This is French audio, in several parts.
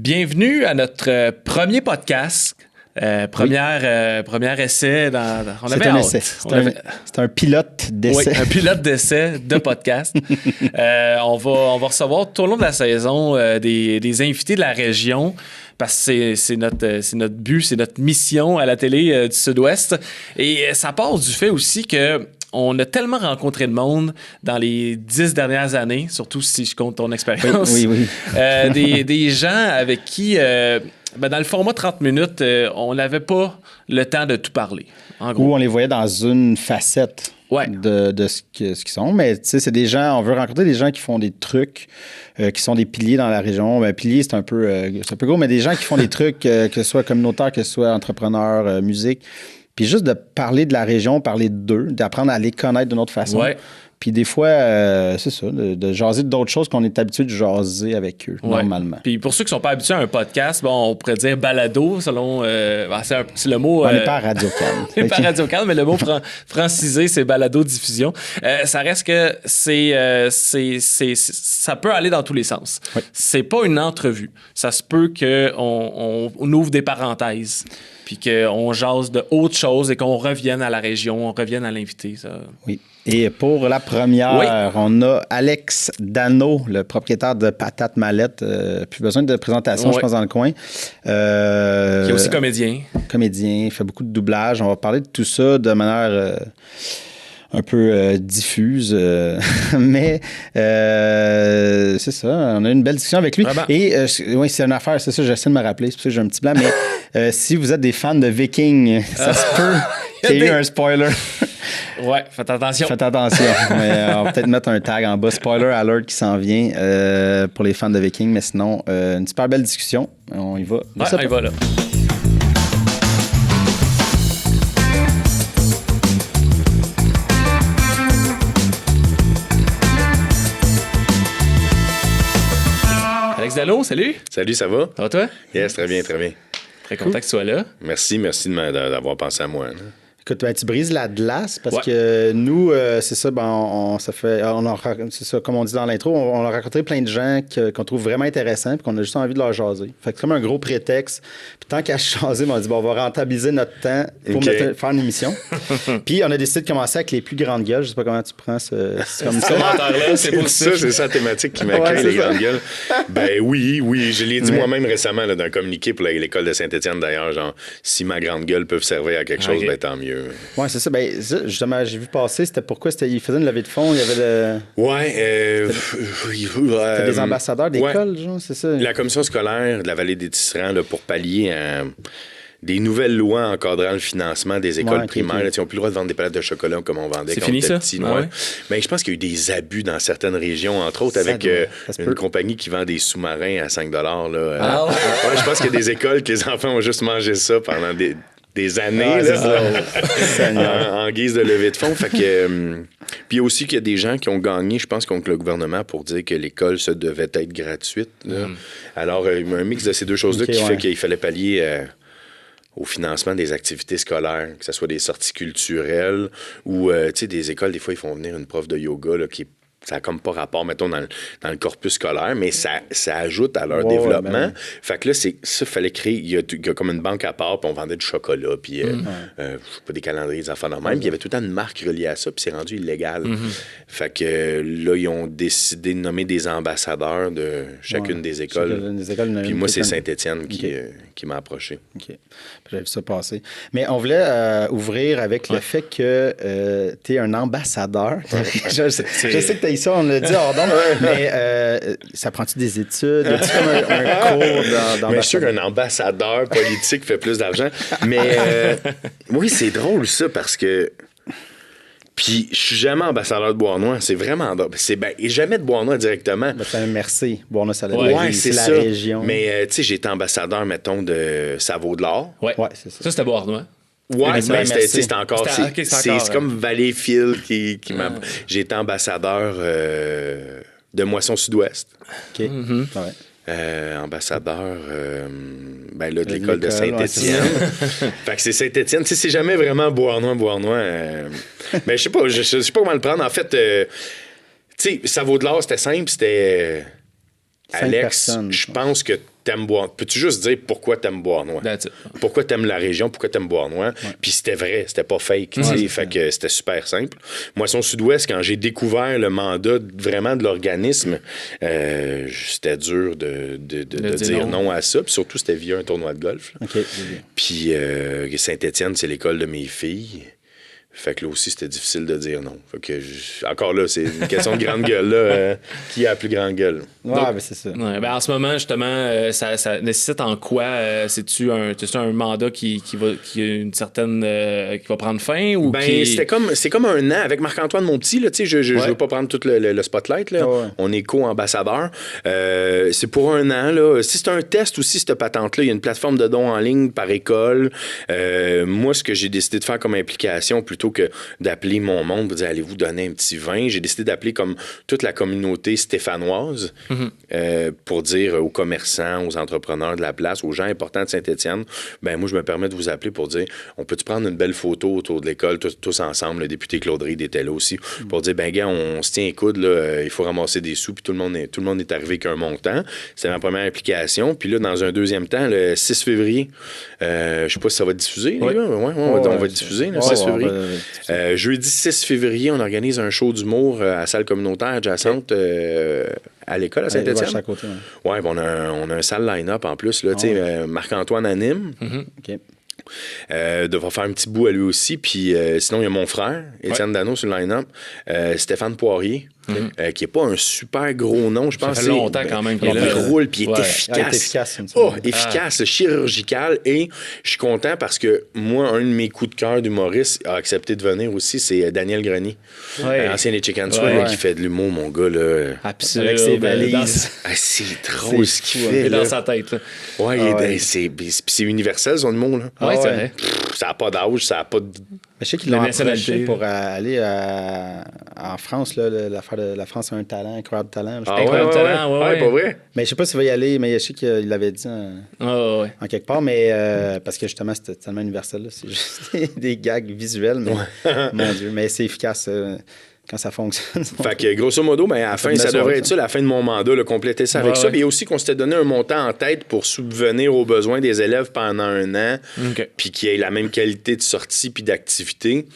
Bienvenue à notre premier podcast. Premier essai. On avait hâte. Essai. C'est un pilote d'essai. Oui, un pilote d'essai de podcast. On va recevoir tout au long de la saison des invités de la région parce que c'est notre but, c'est notre mission à la télé du Sud-Ouest. Et ça part du fait aussi que on a tellement rencontré de monde dans les 10 dernières années, surtout si je compte ton expérience. Oui. Des gens avec qui, dans le format 30 minutes, on n'avait pas le temps de tout parler. En gros. Ou on les voyait dans une facette de ce qu'ils sont. Mais tu sais, c'est des gens, on veut rencontrer des gens qui font des trucs, qui sont des piliers dans la région. Ben, piliers, c'est un peu gros, mais des gens qui font des trucs, que ce soit communautaire, que ce soit entrepreneur, musique. Puis juste de parler de la région, parler d'eux, d'apprendre à les connaître d'une autre façon. Ouais. Puis des fois, c'est ça, de jaser d'autres choses qu'on est habitué de jaser avec eux, normalement. Puis pour ceux qui ne sont pas habitués à un podcast, on pourrait dire balado, selon... c'est le mot... On n'est pas à Radio-Can. On n'est pas à Radio-Can, mais le mot francisé, c'est balado-diffusion. Ça reste que ça peut aller dans tous les sens. Oui. C'est pas une entrevue. Ça se peut qu'on ouvre des parenthèses puis qu'on jase de autre chose et qu'on revienne à la région, on revienne à l'invité. Ça. Oui. Et pour la première, on a Alex Dano, le propriétaire de Patate Mallette. Plus besoin de présentation, je pense, dans le coin. Qui est aussi comédien. Comédien, fait beaucoup de doublage. On va parler de tout ça de manière un peu diffuse. Mais c'est ça, on a eu une belle discussion avec lui. Vraiment? Et oui, c'est une affaire, c'est ça, j'essaie de me rappeler, c'est pour ça que j'ai un petit blanc. Mais si vous êtes des fans de Vikings, ça se peut qu'il y ait eu un spoiler. Ouais, faites attention. Faites attention. Mais, on va peut-être mettre un tag en bas. Spoiler alert qui s'en vient pour les fans de Vikings. Mais sinon, une super belle discussion. On y va. Ouais, on y va là. Alex Dano, salut. Salut, ça va? Ça va toi? Yes, très bien, très bien. Très content que tu sois là. Merci d'avoir pensé à moi. Là. Écoute, tu brises la glace parce Ouais. que nous, c'est ça, c'est ça, comme on dit dans l'intro, on a rencontré plein de gens qu'on trouve vraiment intéressants puis qu'on a juste envie de leur jaser. Fait que c'est comme un gros prétexte. Puis tant qu'à jaser, on dit, on va rentabiliser notre temps pour faire une émission. Puis on a décidé de commencer avec les plus grandes gueules. Je sais pas comment tu prends c'est comme ça. Commentaire-là, c'est pour ça. C'est ça la thématique qui m'accueille, les grandes gueules. Ben oui, je l'ai dit moi-même récemment là, dans un communiqué pour l'école de Saint-Étienne d'ailleurs, genre, si ma grande gueule peut servir à quelque chose, ben tant mieux. Oui, c'est ça. Ben, justement, j'ai vu passer, c'était pourquoi il faisait une levée de fonds, il y avait c'était des ambassadeurs d'école, genre, c'est ça? La commission scolaire de la Vallée des Tisserands, là, pour pallier à des nouvelles lois encadrant le financement des écoles primaires. Là, ils n'ont plus le droit de vendre des palettes de chocolat comme on vendait quand on était petit. Ouais. Mais je pense qu'il y a eu des abus dans certaines régions, entre autres avec une compagnie qui vend des sous-marins à 5 $. Là, ouais, je pense qu'il y a des écoles que les enfants ont juste mangé ça pendant des années en guise de levée de fonds. Fait que, puis aussi qu'il y a des gens qui ont gagné, je pense, contre le gouvernement pour dire que l'école, ça devait être gratuite. Là. Alors, un mix de ces deux choses-là qui fait qu'il fallait pallier au financement des activités scolaires, que ce soit des sorties culturelles ou des écoles, des fois, ils font venir une prof de yoga là, ça n'a comme pas rapport, mettons, dans le corpus scolaire, mais ça ajoute à leur développement. Ben... Fait que là, il fallait créer... Il y a comme une banque à part, puis on vendait du chocolat, puis pas des calendriers, des enfants normaux. Puis il y avait tout le temps une marque reliée à ça, puis c'est rendu illégal. Fait que là, ils ont décidé de nommer des ambassadeurs de chacune des écoles. Puis moi, c'est Saint-Étienne qui m'a approché. OK. J'avais vu ça passer. Mais on voulait ouvrir avec le fait que tu es un ambassadeur. Je sais que tu as ça, on l'a dit hors d'onde, mais ça prend-tu des études? Y a-tu comme un cours d'ambassadeur? Mais je suis sûr qu'un ambassadeur politique fait plus d'argent. Mais oui, c'est drôle ça parce que... Puis, je suis jamais ambassadeur de Beauharnois. C'est vraiment... et jamais de Beauharnois directement. Ben, merci. Beauharnois, ça c'est la ça. région. Mais, tu sais, j'ai été ambassadeur, mettons, de Savaud-de-l'Or. Ouais, c'est ça. Ça, c'était Beauharnois. Ouais, c'était encore... C'est comme Valleyfield qui m'a... J'ai été ambassadeur de Moisson Sud-Ouest. OK. Ambassadeur de l'école de Saint-Étienne. Fait que c'est Saint-Étienne. C'est jamais vraiment Beauharnois. Mais je sais pas comment le prendre. En fait, tu sais, Savaud-de-l'Or, c'était simple. C'était Alex, je pense que t'aimes Beauharnois? Peux-tu juste dire pourquoi t'aimes Beauharnois? Pourquoi t'aimes la région? Pourquoi t'aimes Beauharnois? Puis c'était vrai, c'était pas fake. Fait que c'était super simple. Moisson Sud-Ouest, quand j'ai découvert le mandat vraiment de l'organisme, c'était dur de dire non à ça. Puis surtout, c'était via un tournoi de golf. Puis Saint-Étienne, c'est l'école de mes filles. Fait que là aussi, c'était difficile de dire non. Fait que encore là, c'est une question de grande gueule. Là, qui a la plus grande gueule? Ouais, ben c'est ça. Ouais, ben en ce moment, justement, ça nécessite en quoi? C'est-tu un mandat qui a une certaine... qui va prendre fin? Ou c'est comme un an. Avec Marc-Antoine Monpetit, là, je veux pas prendre tout le spotlight. Là. On est co-ambassadeur. C'est pour un an. Là. Si c'est un test aussi, cette patente-là, il y a une plateforme de dons en ligne par école. Moi, ce que j'ai décidé de faire comme implication, plutôt que d'appeler mon monde pour dire allez-vous donner un petit vin, j'ai décidé d'appeler comme toute la communauté stéphanoise pour dire aux commerçants, aux entrepreneurs de la place, aux gens importants de Saint-Étienne, ben moi je me permets de vous appeler pour dire on peut-tu prendre une belle photo autour de l'école tous ensemble, le député Claude Reid était là aussi, pour dire ben gars, on se tient les coudes, là, il faut ramasser des sous, puis tout le monde est arrivé avec un montant. C'était ma première implication. Puis là, dans un deuxième temps, le 6 février, je sais pas si ça va diffuser. On va diffuser le 6 février. Jeudi 6 février, on organise un show d'humour à la salle communautaire adjacente à l'école à Saint-Étienne. Ouais, on a un sale line-up en plus. Là, Marc-Antoine anime. Devra faire un petit bout à lui aussi. Puis sinon, il y a mon frère, Étienne Dano, sur le line-up. Stéphane Poirier. Qui n'est pas un super gros nom, je pense. Ça fait longtemps quand même qu'il est là. Il roule, puis il est efficace. Efficace, chirurgical. Et je suis content parce que moi, un de mes coups de cœur d'humoriste a accepté de venir aussi, c'est Daniel Grenier, ancien des Chicken Swell, qui fait de l'humour, mon gars. Là, absolument. Avec ses valises. C'est drôle ce qu'il fait. Il est dans sa tête. Là. C'est universel, son humour. Là. Oui, c'est vrai. Ça n'a pas d'âge, ça n'a pas de... Je sais qu'ils l'ont approché pour aller en France, là, l'affaire de la France a un talent, incroyable talent. Incroyable talent, ouais, pas vrai. Mais je sais pas s'il va y aller, mais je sais qu'il l'avait dit en quelque part, mais parce que justement, c'était tellement universel. Là, c'est juste des gags visuels, mais mon Dieu, mais c'est efficace. Quand ça fonctionne. Fait que, grosso modo, à la fin, ça devrait être ça, la fin de mon mandat, là, compléter ça avec ça. Puis aussi qu'on s'était donné un montant en tête pour subvenir aux besoins des élèves pendant un an, puis qu'il y ait la même qualité de sortie puis d'activité.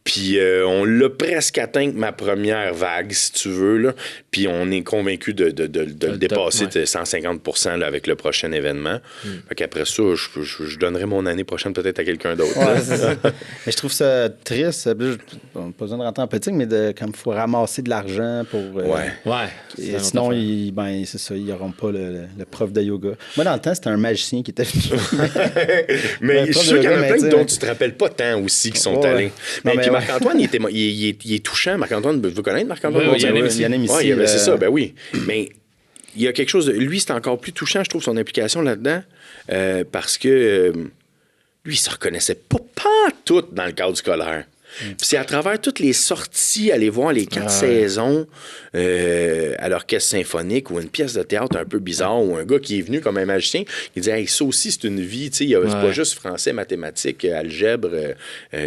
Puis on l'a presque atteint ma première vague, si tu veux. Là. Puis on est convaincu de le dépasser de 150 % là, avec le prochain événement. Fait qu'après ça, je donnerai mon année prochaine peut-être à quelqu'un d'autre. Mais je trouve ça triste. On n'a pas besoin de rentrer en politique, mais comme il faut ramasser de l'argent pour... Et sinon, c'est ça, ils n'auront pas le prof de yoga. Moi, dans le temps, c'était un magicien qui était venu. Mais je suis sûr qu'il y en a plein dont tu te rappelles pas tant aussi qui sont allés. Marc-Antoine, il est touchant. Marc-Antoine, vous connaissez Marc-Antoine? Il y en a ici. C'est ça, ben oui. Mais il y a quelque chose de... Lui, c'est encore plus touchant, je trouve, son implication là-dedans, parce que lui, il se reconnaissait pas tout dans le cadre scolaire. Puis c'est à travers toutes les sorties, aller voir les 4 saisons à l'orchestre symphonique ou une pièce de théâtre un peu bizarre ou un gars qui est venu comme un magicien, il dit hey, ça aussi c'est une vie, tu sais, c'est pas juste français, mathématiques, algèbre,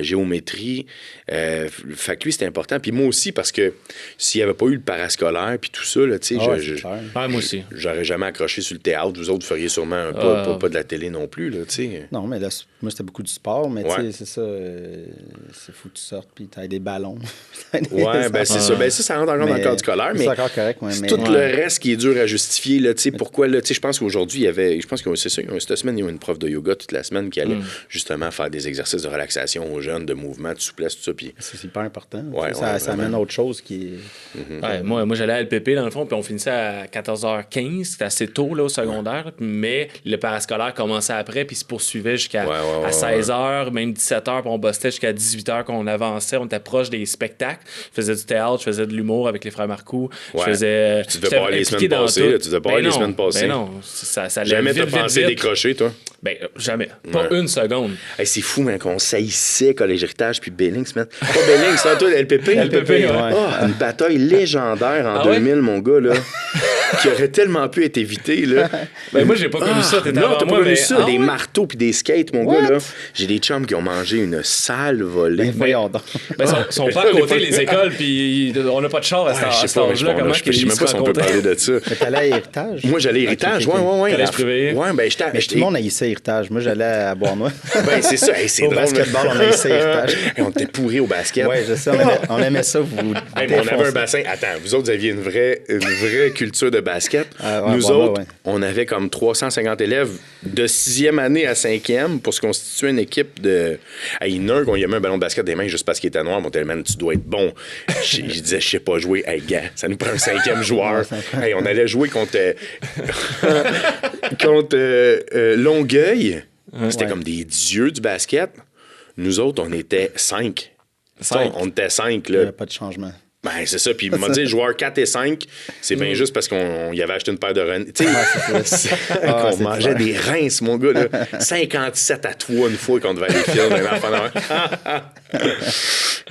géométrie. Fait que lui c'était important. Puis moi aussi parce que s'il n'y avait pas eu le parascolaire puis tout ça, tu sais, moi aussi. J'aurais jamais accroché sur le théâtre. Vous autres feriez sûrement pas de la télé non plus, tu sais. Non, mais là, moi c'était beaucoup du sport, mais tu sais, c'est ça. C'est fou que tu sortes puis tu as des ballons. C'est ça. Ben ça rentre encore dans le cadre scolaire, mais c'est encore correct. C'est tout le reste qui est dur à justifier. Là, pourquoi, là, je pense qu'aujourd'hui, je pense que c'est ça, cette semaine, il y a une prof de yoga toute la semaine qui allait justement faire des exercices de relaxation aux jeunes, de mouvement, de souplesse, tout ça. Puis... C'est hyper important. Ça amène autre chose qui est... Moi, j'allais à LPP, dans le fond, puis on finissait à 14h15. C'était assez tôt là, au secondaire, mais le parascolaire commençait après, puis se poursuivait jusqu'à 16h, même 17h, puis on bossait jusqu'à 18h qu'on avançait. On était proche des spectacles. Je faisais du théâtre, je faisais de l'humour avec les frères Marcoux. Je faisais... Tu devais pas aller les semaines passées. Tu devais pas aller les semaines passées. Non, ça jamais t'as pensé décrocher, toi? Ben, jamais. Pas une seconde. Hey, c'est fou, man, qu'on saillissait Collège Héritage puis Billings, man. Pas Billings, c'est toi, LPP. LPP, une bataille légendaire en 2000, mon gars, là. qui aurait tellement pu être évité, là. Ben, moi, j'ai pas connu ça. Non, t'as pas connu ça. Des marteaux puis des skates, mon gars, là. J'ai des chums qui ont mangé une sale volée. Ben, voyons donc. Ben, sont pas à côté les écoles, puis on n'a pas de char à cet âge-là. Comment je sais même pas si on peut parler de ça. Mais t'allais à Héritage? Moi, j'allais à Héritage, ouais. Collège privé. Ouais, ben, tout le monde haïssait Héritage. Moi, j'allais à Bournois. Ben, c'est ça. C'est drôle. Au basketball, on haïssait Héritage. On était pourris au basket. Ouais, je sais. On aimait ça, vous. On avait un bassin. Attends, vous autres, vous aviez une vraie culture de basket. Nous autres, on avait comme 350 élèves de 6e année à 5e pour se constituer une équipe de. Hey, il y en a un qu'on lui a mis un ballon de basket des mains juste parce qu'il était noir. Mon tel, man, tu dois être bon. Je disais, je sais pas jouer. Hey, gars, ça nous prend un 5e joueur. Hey, on allait jouer contre Longueuil. C'était comme des dieux du basket. Nous autres, on était 5. On était 5. Là. Il n'y a pas de changement. Ben, c'est ça. Puis il m'a dit, joueurs 4 et 5, c'est bien juste parce qu'on y avait acheté une paire de reins. Tu sais, qu'on mangeait des rinces, mon gars. Là. 57 à toi une fois qu'on devait aller filer d'un enfant.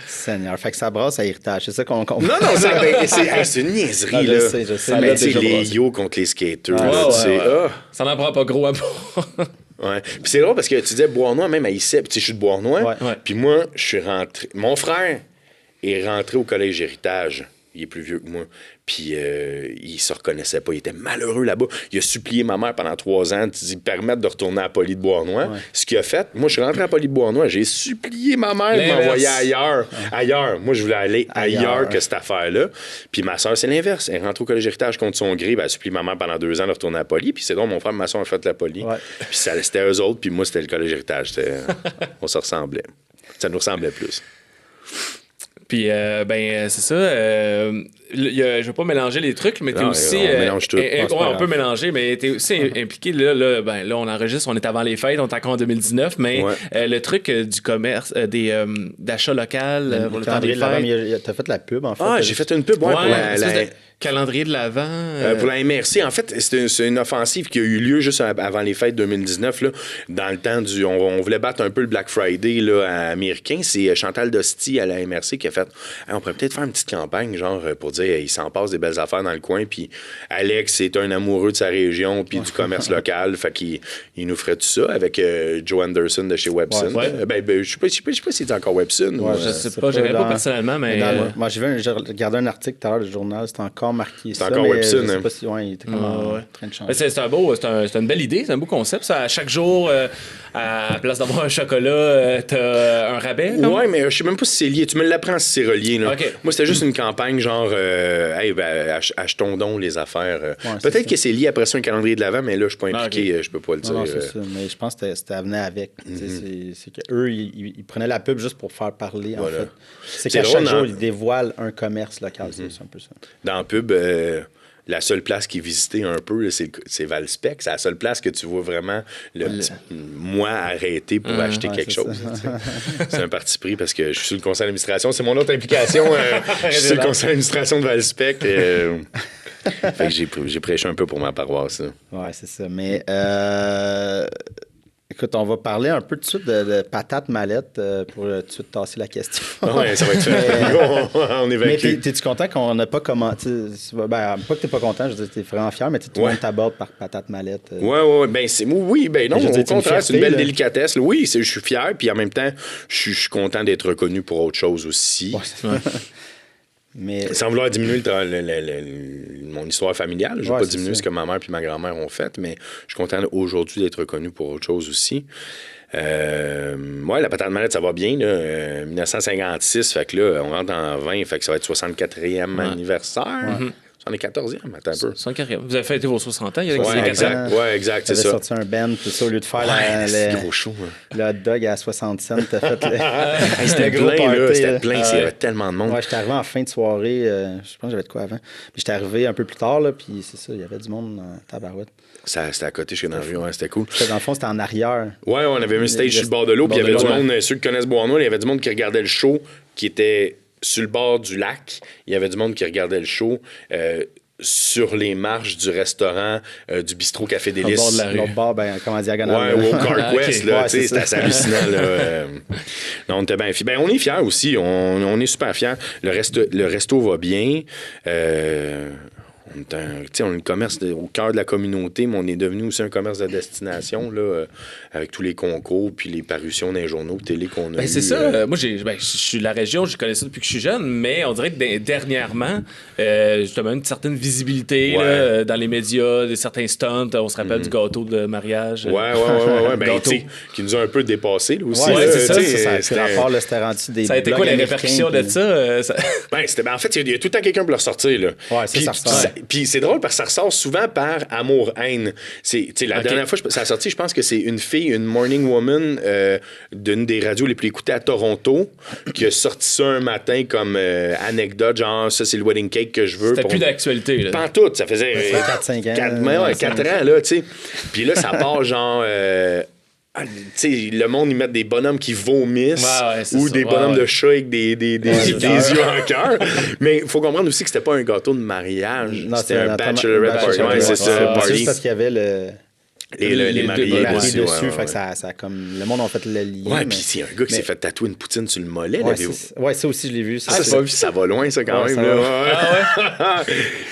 Seigneur. Fait que ça brasse à Héritage. C'est ça qu'on comprend. Non, c'est une niaiserie. Là. Je sais. Mais tu sais, les yo contre les skaters. Ça n'en prend pas gros à boire. Ouais. Puis c'est drôle parce que tu disais Bournois, même à Issy, puis je suis de Bournois. Puis moi, je suis rentré. Mon frère est rentré au collège Héritage. Il est plus vieux que moi. Puis il se reconnaissait pas. Il était malheureux là-bas. Il a supplié ma mère pendant 3 ans de lui permettre de retourner à Poly de Bournois. Ouais. Ce qu'il a fait, moi, je suis rentré à Poly de Bournois. J'ai supplié ma mère de m'envoyer ailleurs. Ailleurs. Moi, je voulais aller ailleurs que cette affaire-là. Puis ma soeur, c'est l'inverse. Elle est rentrée au collège Héritage contre son gré. Elle a supplié ma mère pendant 2 ans de retourner à Poly. Puis c'est donc mon frère et ma soeur ont fait la Poly. Ouais. Puis c'était eux autres. Puis moi, c'était le collège Héritage. On se ressemblait. Ça nous ressemblait plus. Puis, c'est ça. Je veux pas mélanger les trucs, mais t'es aussi. On mélange tout. On peut mélanger, mais t'es aussi impliqué. Là, on enregistre, on est avant les fêtes, on est encore en 2019, mais le truc du commerce, d'achat local pour le temps des fêtes. T'as fait la pub, en fait. J'ai fait une pub, pour la calendrier de l'Avent. Pour la MRC, en fait, c'est une offensive qui a eu lieu juste avant les fêtes 2019. Là, dans le temps on voulait battre un peu le Black Friday là, américain. C'est Chantal Dosti à la MRC qui a fait on pourrait peut-être faire une petite campagne, genre, pour dire il s'en passe des belles affaires dans le coin. Puis Alex est un amoureux de sa région puis du commerce local. Fait qu'il nous ferait tout ça avec Joe Anderson de chez Webson. Je sais pas si c'est encore Webson. Je sais pas, je pas personnellement, mais. Moi, j'ai regardé un article tout à l'heure du journal, c'était encore marqué. C'est encore Webson. Je sais pas si il était en train de changer. C'est une belle idée, c'est un beau concept. Ça, à chaque jour, à la place d'avoir un chocolat, t'as un rabais. Ouais, mais je sais même pas si c'est lié. Tu me l'apprends si c'est relié. Là. Okay. Moi, c'était juste une campagne genre achetons donc les affaires. Peut-être que c'est lié après ça un calendrier de l'Avent, mais là, je suis pas impliqué, je peux pas le dire. Non, c'est ça. Mais je pense que c'était venait avec. C'est qu'eux, ils prenaient la pub juste pour faire parler, en fait. C'est qu'à chaque jour, ils dévoilent un commerce local. C'est un peu ça. Dans la pub, la seule place qui est visitée un peu, c'est Valspec. C'est la seule place que tu vois vraiment moi arrêter pour acheter quelque chose. C'est un parti pris parce que je suis sur le conseil d'administration. C'est mon autre implication. Je suis sur le conseil d'administration de Valspec. Fait que j'ai prêché un peu pour ma paroisse. Ouais, c'est ça. Mais écoute, on va parler un peu tout de suite de patates mallettes pour tout de suite tasser la question. Oui, ça va être fait. On évacue. Mais t'es-tu content qu'on n'a pas commenté? Pas que t'es pas content, je veux dire, t'es vraiment fier, mais tout le monde t'aborde par patates mallettes. Oui. Non, au contraire, c'est une belle délicatesse. Oui, je suis fier, puis en même temps, je suis content d'être reconnu pour autre chose aussi. Mais... Sans vouloir diminuer mon histoire familiale, je ne veux pas diminuer ce que ma mère et ma grand-mère ont fait, mais je suis content aujourd'hui d'être reconnu pour autre chose aussi. La patate mallette, ça va bien. 1956, fait que là, on rentre en 20, fait que ça va être 64e anniversaire. 74e, attends un peu. 64e. Vous avez fêté vos 60 ans, il y a exact. Ouais, exact, c'est ça. sorti un band, tout ça, au lieu de faire gros show, le hot dog à 60 cents, t'as fait c'était plein, là. C'était plein, il y avait tellement de monde. Ouais, j'étais arrivé en fin de soirée, je pense que j'avais de quoi avant. Puis j'étais arrivé un peu plus tard, là, puis c'est ça, il y avait du monde en tabarouette. C'était à côté chez dans la rue, c'était cool. Dans le fond, c'était en arrière. Ouais, on avait un stage sur le bord de l'eau, puis il y avait du monde, ceux qui connaissent Bournois, il y avait du monde qui regardait le show, qui était sur le bord du lac. Il y avait du monde qui regardait le show. Sur les marches du restaurant du bistrot Café Délices. Au bord de la rue. L'autre bord, comme à diagonale. Ouais, au Cark West, là, tu sais, c'était assez hallucinant, là. Non, on était bien fiers. On est fiers aussi, on est super fiers. Le resto va bien. on est un commerce au cœur de la communauté, mais on est devenu aussi un commerce de destination, là, avec tous les concours puis les parutions dans les journaux télé qu'on a. C'est ça. Moi, je suis de la région, je connais ça depuis que je suis jeune, mais on dirait que dernièrement, justement, une certaine visibilité là, dans les médias, certains stunts. On se rappelle du gâteau de mariage. Ben, qui nous a un peu dépassé là, aussi. C'était rapport, c'était rendu des. Ça a été quoi les répercussions de ça? En fait, il y a tout le temps quelqu'un pour le ressortir. Là. Ouais, ça ressort. Puis c'est drôle parce que ça ressort souvent par amour-haine. La dernière fois que ça a sorti, je pense que c'est une fille, une morning woman d'une des radios les plus écoutées à Toronto, qui a sorti ça un matin comme anecdote, genre ça c'est le wedding cake que je veux. C'était plus d'actualité. Pantoute, ça faisait 4-5 ans. 4 ans, là, tu sais. Puis là, ça part genre... le monde, ils mettent des bonhommes qui vomissent ou des bonhommes de chat avec des yeux en cœur. Mais il faut comprendre aussi que c'était pas un gâteau de mariage. C'était un bachelorette party. C'est ça, c'est juste parce qu'il y avait les mariés dessus. Fait que ça comme le monde a fait le lien. Ouais, puis c'est un gars qui s'est fait tatouer une poutine sur le mollet. Ça aussi, je l'ai vu. Ça va loin, ça, quand même.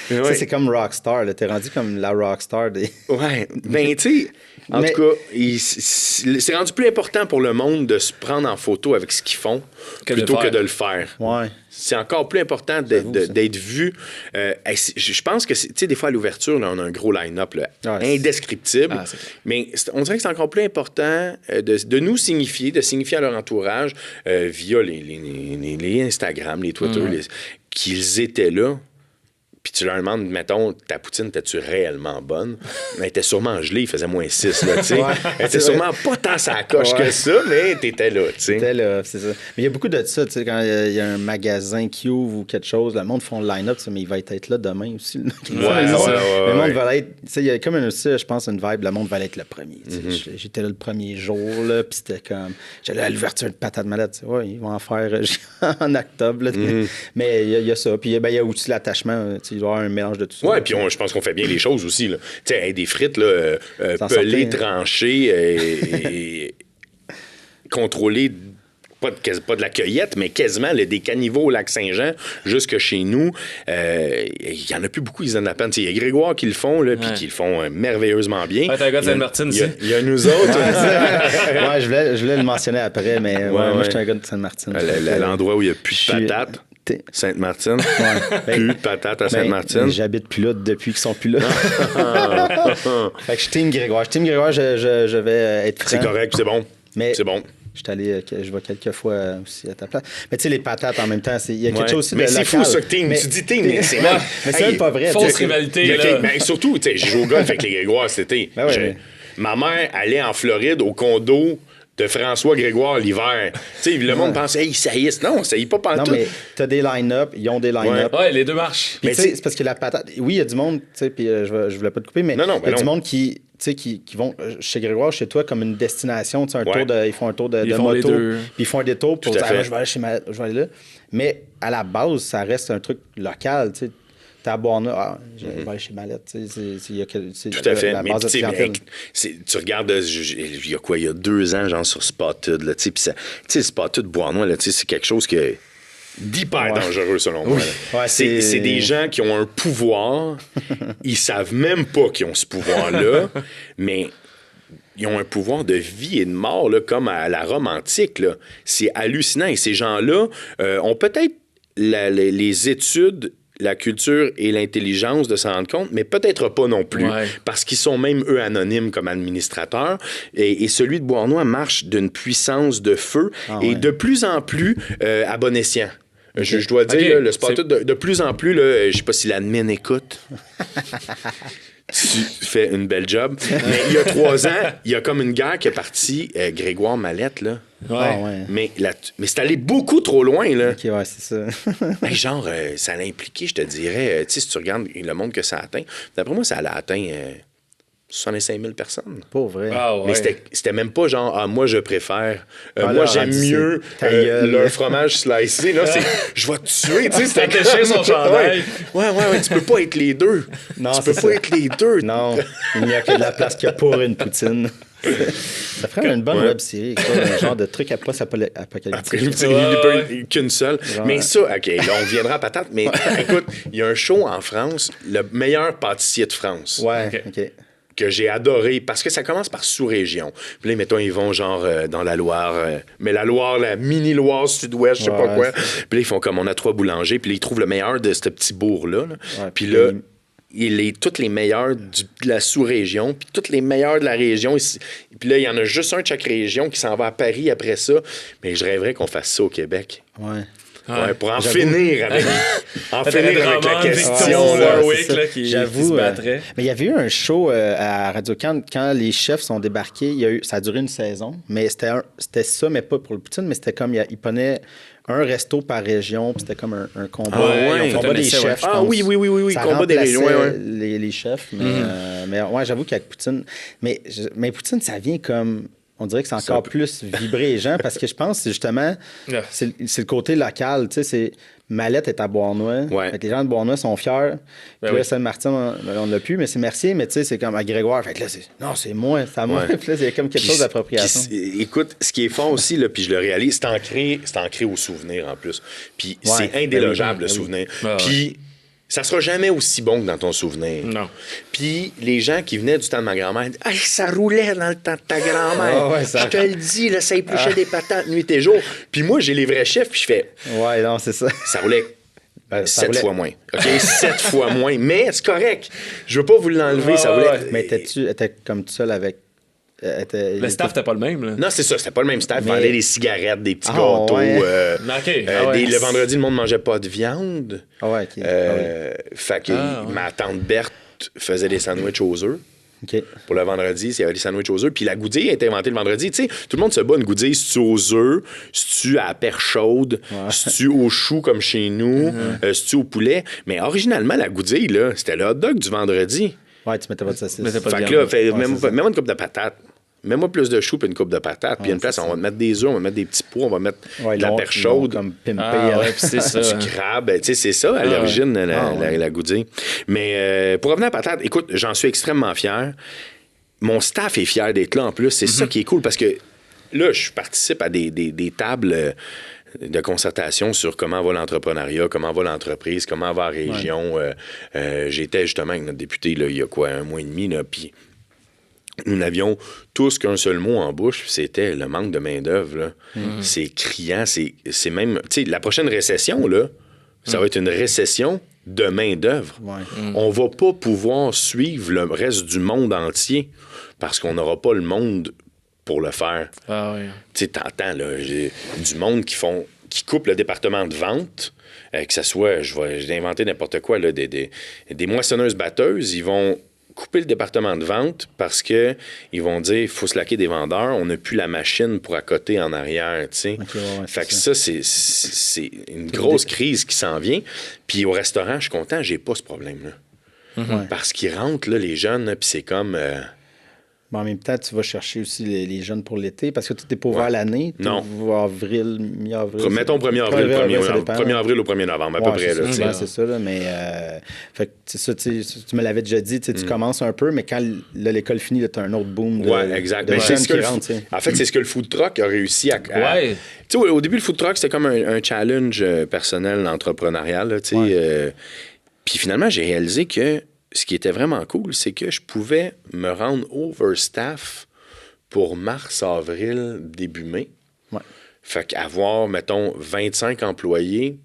Ça, c'est comme Rockstar. T'es rendu comme la Rockstar des. Ouais, ben, tu sais. En tout cas, c'est rendu plus important pour le monde de se prendre en photo avec ce qu'ils font plutôt que de le faire. Ouais. C'est encore plus important d'être vu. Je pense que, tu sais, des fois, à l'ouverture, là, on a un gros line-up indescriptible. Mais on dirait que c'est encore plus important de nous signifier, de signifier à leur entourage via les Instagram, les Twitter, qu'ils étaient là. Puis tu leur demandes, mettons, ta poutine, t'es-tu réellement bonne? Mais elle était sûrement gelée, il faisait moins 6, là, tu sais. Elle était sûrement pas tant sa coche que ça, mais t'étais là, tu sais. T'étais là, c'est ça. Mais il y a beaucoup de ça, tu sais, quand il y a un magasin qui ouvre ou quelque chose, le monde font le line-up, mais il va être là demain aussi. Le monde va être, tu sais, il y a comme aussi, je pense, une vibe, le monde va être le premier. J'étais là le premier jour, là, puis c'était comme, j'allais à l'ouverture de Patate Malade, ouais, ils vont en faire en octobre, là, mais il y a ça. Puis il y a aussi l'attachement, tu sais, il doit y avoir un mélange de tout ça. Ouais, puis je pense qu'on fait bien les choses aussi. Tu sais, des frites là, pelées, tranchées et contrôlées. Pas de la cueillette, mais quasiment des caniveaux au Lac-Saint-Jean jusque chez nous. Il y en a plus beaucoup, ils en ont la peine. Il y a Grégoire qui le font, là, puis qui le font merveilleusement bien. T'as un gars de Sainte-Martine ici. Il y a nous autres. Je voulais le mentionner après, mais moi, je suis un gars de Sainte-Martine. L'endroit où il n'y a plus de patates. Sainte-Martine. Plus de patates à Sainte-Martine. J'habite plus là depuis qu'ils sont plus là. Fait que je team Grégoire. Je vais être franc. C'est correct, c'est bon. C'est bon. Je vais quelques fois aussi à ta place. Mais tu sais, les patates en même temps, il y a quelque chose aussi de local. Mais c'est fou, ça, que team. Tu dis team, mais c'est mal. Mais c'est même pas vrai. Fausse rivalité, là. Mais surtout, tu sais, j'ai joué au golf avec les Grégoire cet été. Ma mère allait en Floride au condo de François Grégoire l'hiver. Tu sais, le monde pense, hey, ils saillissent. Non, ça y est pas pantoute. Non, mais t'as des line-up, ils ont des line-up. Ouais, les deux marchent. Mais tu sais, c'est parce que la patate. Oui, il y a du monde, tu sais, puis je voulais pas te couper, mais il y a du monde qui vont chez Grégoire, chez toi, comme une destination, tu sais, ils font un tour de moto, puis ils font un détour pour dire, je vais aller là. Mais à la base, ça reste un truc local, tu sais. À Bourna, je vais aller chez Mallette. Tout à fait. Mais tu regardes, il y a quoi, il y a 2 ans, genre sur Spotted, là, tu sais, Spotted Bournois, là, c'est quelque chose d'hyper dangereux, selon moi. C'est des gens qui ont un pouvoir, ils savent même pas qu'ils ont ce pouvoir-là, mais ils ont un pouvoir de vie et de mort, là, comme à la Rome antique. Là. C'est hallucinant. Et ces gens-là ont peut-être les études, la culture et l'intelligence de s'en rendre compte, mais peut-être pas non plus, parce qu'ils sont même, eux, anonymes comme administrateurs. Et celui de Bournois marche d'une puissance de feu et de plus en plus à bon escient. Je dois dire, là, le Spotted, de plus en plus, là, je sais pas si l'admin écoute. Tu fais une belle job. Mais il y a 3 ans, il y a comme une guerre qui est partie, Grégoire Mallette, là. Mais c'est allé beaucoup trop loin, là. OK, ouais, c'est ça. Mais genre, ça l'a impliqué, je te dirais, tu sais, si tu regardes le monde que ça atteint, d'après moi, ça l'a atteint 65 000 personnes. Pas vrai. Mais c'était même pas genre, moi, je préfère. Moi, j'aime mieux leur fromage slicé. Là, je vais te tuer. Tu sais, c'était caché son chandail. Ouais, tu peux pas être les deux. Non, tu peux pas être les deux. Non, il n'y a que de la place qu'il y a pour une poutine. Ça ferait une bonne web série, un genre de truc à post-apocalyptique. Qu'une seule. Mais ça, OK, là, on viendra à patate, mais écoute, il y a un show en France, le meilleur pâtissier de France. Ouais, OK. Que j'ai adoré, parce que ça commence par sous-région. Puis là, mettons, ils vont genre dans la Loire, mais la Loire, la mini-Loire sud-ouest, je sais pas quoi. Puis là, ils font comme on a 3 boulangers, puis là, ils trouvent le meilleur de ce petit bourg-là. Ouais, puis là, toutes les meilleurs de la sous-région, puis toutes les meilleurs de la région. Puis là, il y en a juste un de chaque région qui s'en va à Paris après ça. Mais je rêverais qu'on fasse ça au Québec. Ouais. Ouais, pour en finir avec la question. J'avoue. Se battrait. Mais il y avait eu un show à Radio-Can quand les chefs sont débarqués. Ça a duré une saison. Mais c'était ça, mais pas pour le poutine. Mais c'était comme, ils prenaient un resto par région. Puis c'était comme un combat. Un combat des chefs. Oui. Ça combat des régions. Les chefs. Mais ouais, j'avoue qu'avec poutine. Mais poutine, ça vient comme. On dirait que c'est encore plus vibrer les gens parce que je pense que justement, c'est le côté local. Tu sais, Mallette est à Bournois. Ouais. Les gens de Bournois sont fiers. Puis là, Saint-Martin, on ne l'a plus, mais c'est Mercier. Mais tu sais, c'est comme à Grégoire. Fait que là, c'est moi. C'est à moi. Puis là, c'est comme quelque chose d'appropriation. Écoute, ce qui est fort aussi, là, puis je le réalise, c'est ancré au souvenir en plus. Puis c'est indélogeable, le souvenir. Puis ça sera jamais aussi bon que dans ton souvenir. Non. Puis les gens qui venaient du temps de ma grand-mère disaient « Hey, ça roulait dans le temps de ta grand-mère. Je te le dis, là, ça épluchait des patates nuit et jour. » Puis moi, j'ai les vrais chefs, puis je fais « Ouais, non, c'est ça. Ça roulait 7 fois moins. OK, 7 fois moins. Mais c'est correct. Je veux pas vous l'enlever, ça roulait. Mais étais comme tout seul avec... Le staff n'était pas le même. Là. Non, c'est ça, c'était pas le même staff. Ils vendaient des cigarettes, des petits gâteaux. Le vendredi, le monde ne mangeait pas de viande. Fait que ma tante Berthe faisait des sandwichs aux œufs. Pour le vendredi, il y avait des sandwichs aux œufs. Puis la goudille a été inventée le vendredi. Tu sais, tout le monde se bat une goudille. Si tu aux œufs, si tu à la perche chaude, si tu aux choux comme chez nous, si tu au poulet. Mais originalement, la goudille, là, c'était le hot dog du vendredi. Ouais, tu mettais pas de saucisse. Fait que là, mets-moi une coupe de patates. Mets-moi plus de choux puis une coupe de patates. Puis une place, on va mettre des œufs, on va mettre des petits pois, on va mettre de la perche chaude. Comme pimpé. C'est ça. Du crabe. Tu sais, c'est ça, à l'origine, la goudille. Mais pour revenir à patates, écoute, j'en suis extrêmement fier. Mon staff est fier d'être là en plus. C'est ça qui est cool parce que là, je participe à des tables de concertation sur comment va l'entrepreneuriat, comment va l'entreprise, comment va la région. J'étais justement avec notre député là, il y a un mois et demi, puis nous n'avions tous qu'un seul mot en bouche, c'était le manque de main-d'œuvre. C'est criant, c'est même... Tu sais, la prochaine récession, là, ça va être une récession de main-d'œuvre. On va pas pouvoir suivre le reste du monde entier parce qu'on n'aura pas le monde pour le faire. Tu sais, t'entends, là, du monde qui coupe le département de vente, que ce soit, j'ai inventé n'importe quoi, là, des moissonneuses-batteuses, ils vont couper le département de vente parce que ils vont dire il faut se laquer des vendeurs, on n'a plus la machine pour accoter en arrière, tu sais. Fait que ça, c'est une grosse crise qui s'en vient. Puis au restaurant, je suis content, j'ai pas ce problème-là. Parce qu'ils rentrent, là, les jeunes, puis c'est comme... Mais en même temps, tu vas chercher aussi les jeunes pour l'été parce que tu n'es pas ouvert l'année. Non. Avril, mi-avril. Mettons 1er avril, 1er avril au 1er novembre, à peu près. C'est ça, là, mais fait que c'est ça, tu me l'avais déjà dit, tu commences un peu, mais quand l'école finit, tu as un autre boom de jeunes qui rentrent. En fait, c'est ce que le food truck a réussi à... Tu sais, au début, le food truck, c'était comme un challenge personnel, entrepreneurial. Puis finalement, j'ai réalisé que ce qui était vraiment cool, c'est que je pouvais me rendre overstaff pour mars, avril, début mai. Fait qu'avoir, mettons, 25 employés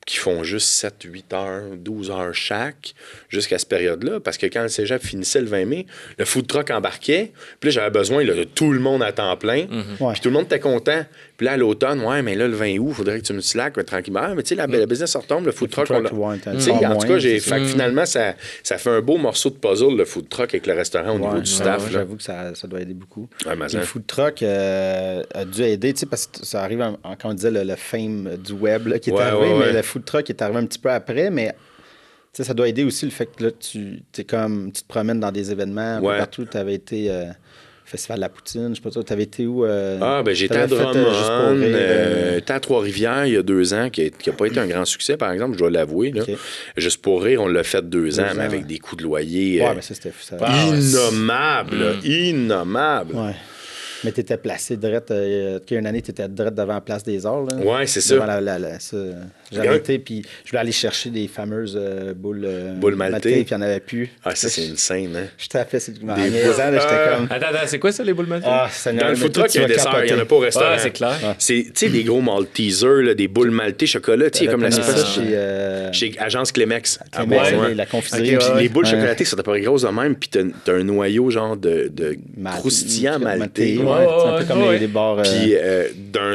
qui font juste 7, 8 heures, 12 heures chaque jusqu'à cette période-là. Parce que quand le cégep finissait le 20 mai, le food truck embarquait. Puis là, j'avais besoin de tout le monde à temps plein. Puis tout le monde était content. Puis là, à l'automne, mais là, le 20 août, il faudrait que tu me slack tranquillement. Mais tu sais, la business retombe, le food truck... en tout cas, finalement, ça fait un beau morceau de puzzle, le food truck avec le restaurant au niveau du staff. J'avoue que ça doit aider beaucoup. Le food truck a dû aider, tu sais, parce que ça arrive, quand on disait le fame du web là, qui est arrivé, mais le food truck est arrivé un petit peu après, mais ça doit aider aussi le fait que là, tu te promènes dans des événements partout, tu avais été... Festival de la Poutine, je sais pas toi, t'avais été où? J'étais à Drummond, j'étais à Trois-Rivières il y a 2 ans, qui a pas été un grand succès, par exemple, je dois l'avouer. Là. Okay. Juste pour rire, on l'a fait 2 ans, mais avec des coûts de loyer innommables. Innommables. Ouais. Mais tu étais placé direct. Il y a une année, tu étais direct devant la Place des Arts. Oui, c'est ça. J'avais été, puis je voulais aller chercher des fameuses boules maltais, puis il n'y en avait plus. Ah, ça, c'est une scène, hein? Je tapais ces boules j'étais comme. Attends, c'est quoi ça, les boules maltais? Dans le food truck, il y a un dessert, il n'y en a pas au restaurant. Ah, c'est clair. C'est, tu sais, des gros Maltesers, des boules maltais chocolat, tu sais, comme la chez Agence Clémex. La confiserie. Puis les boules chocolatées sont à peu près grosses de même, puis t'as un noyau genre de croustillant maltais. C'est un peu comme les bars. Puis,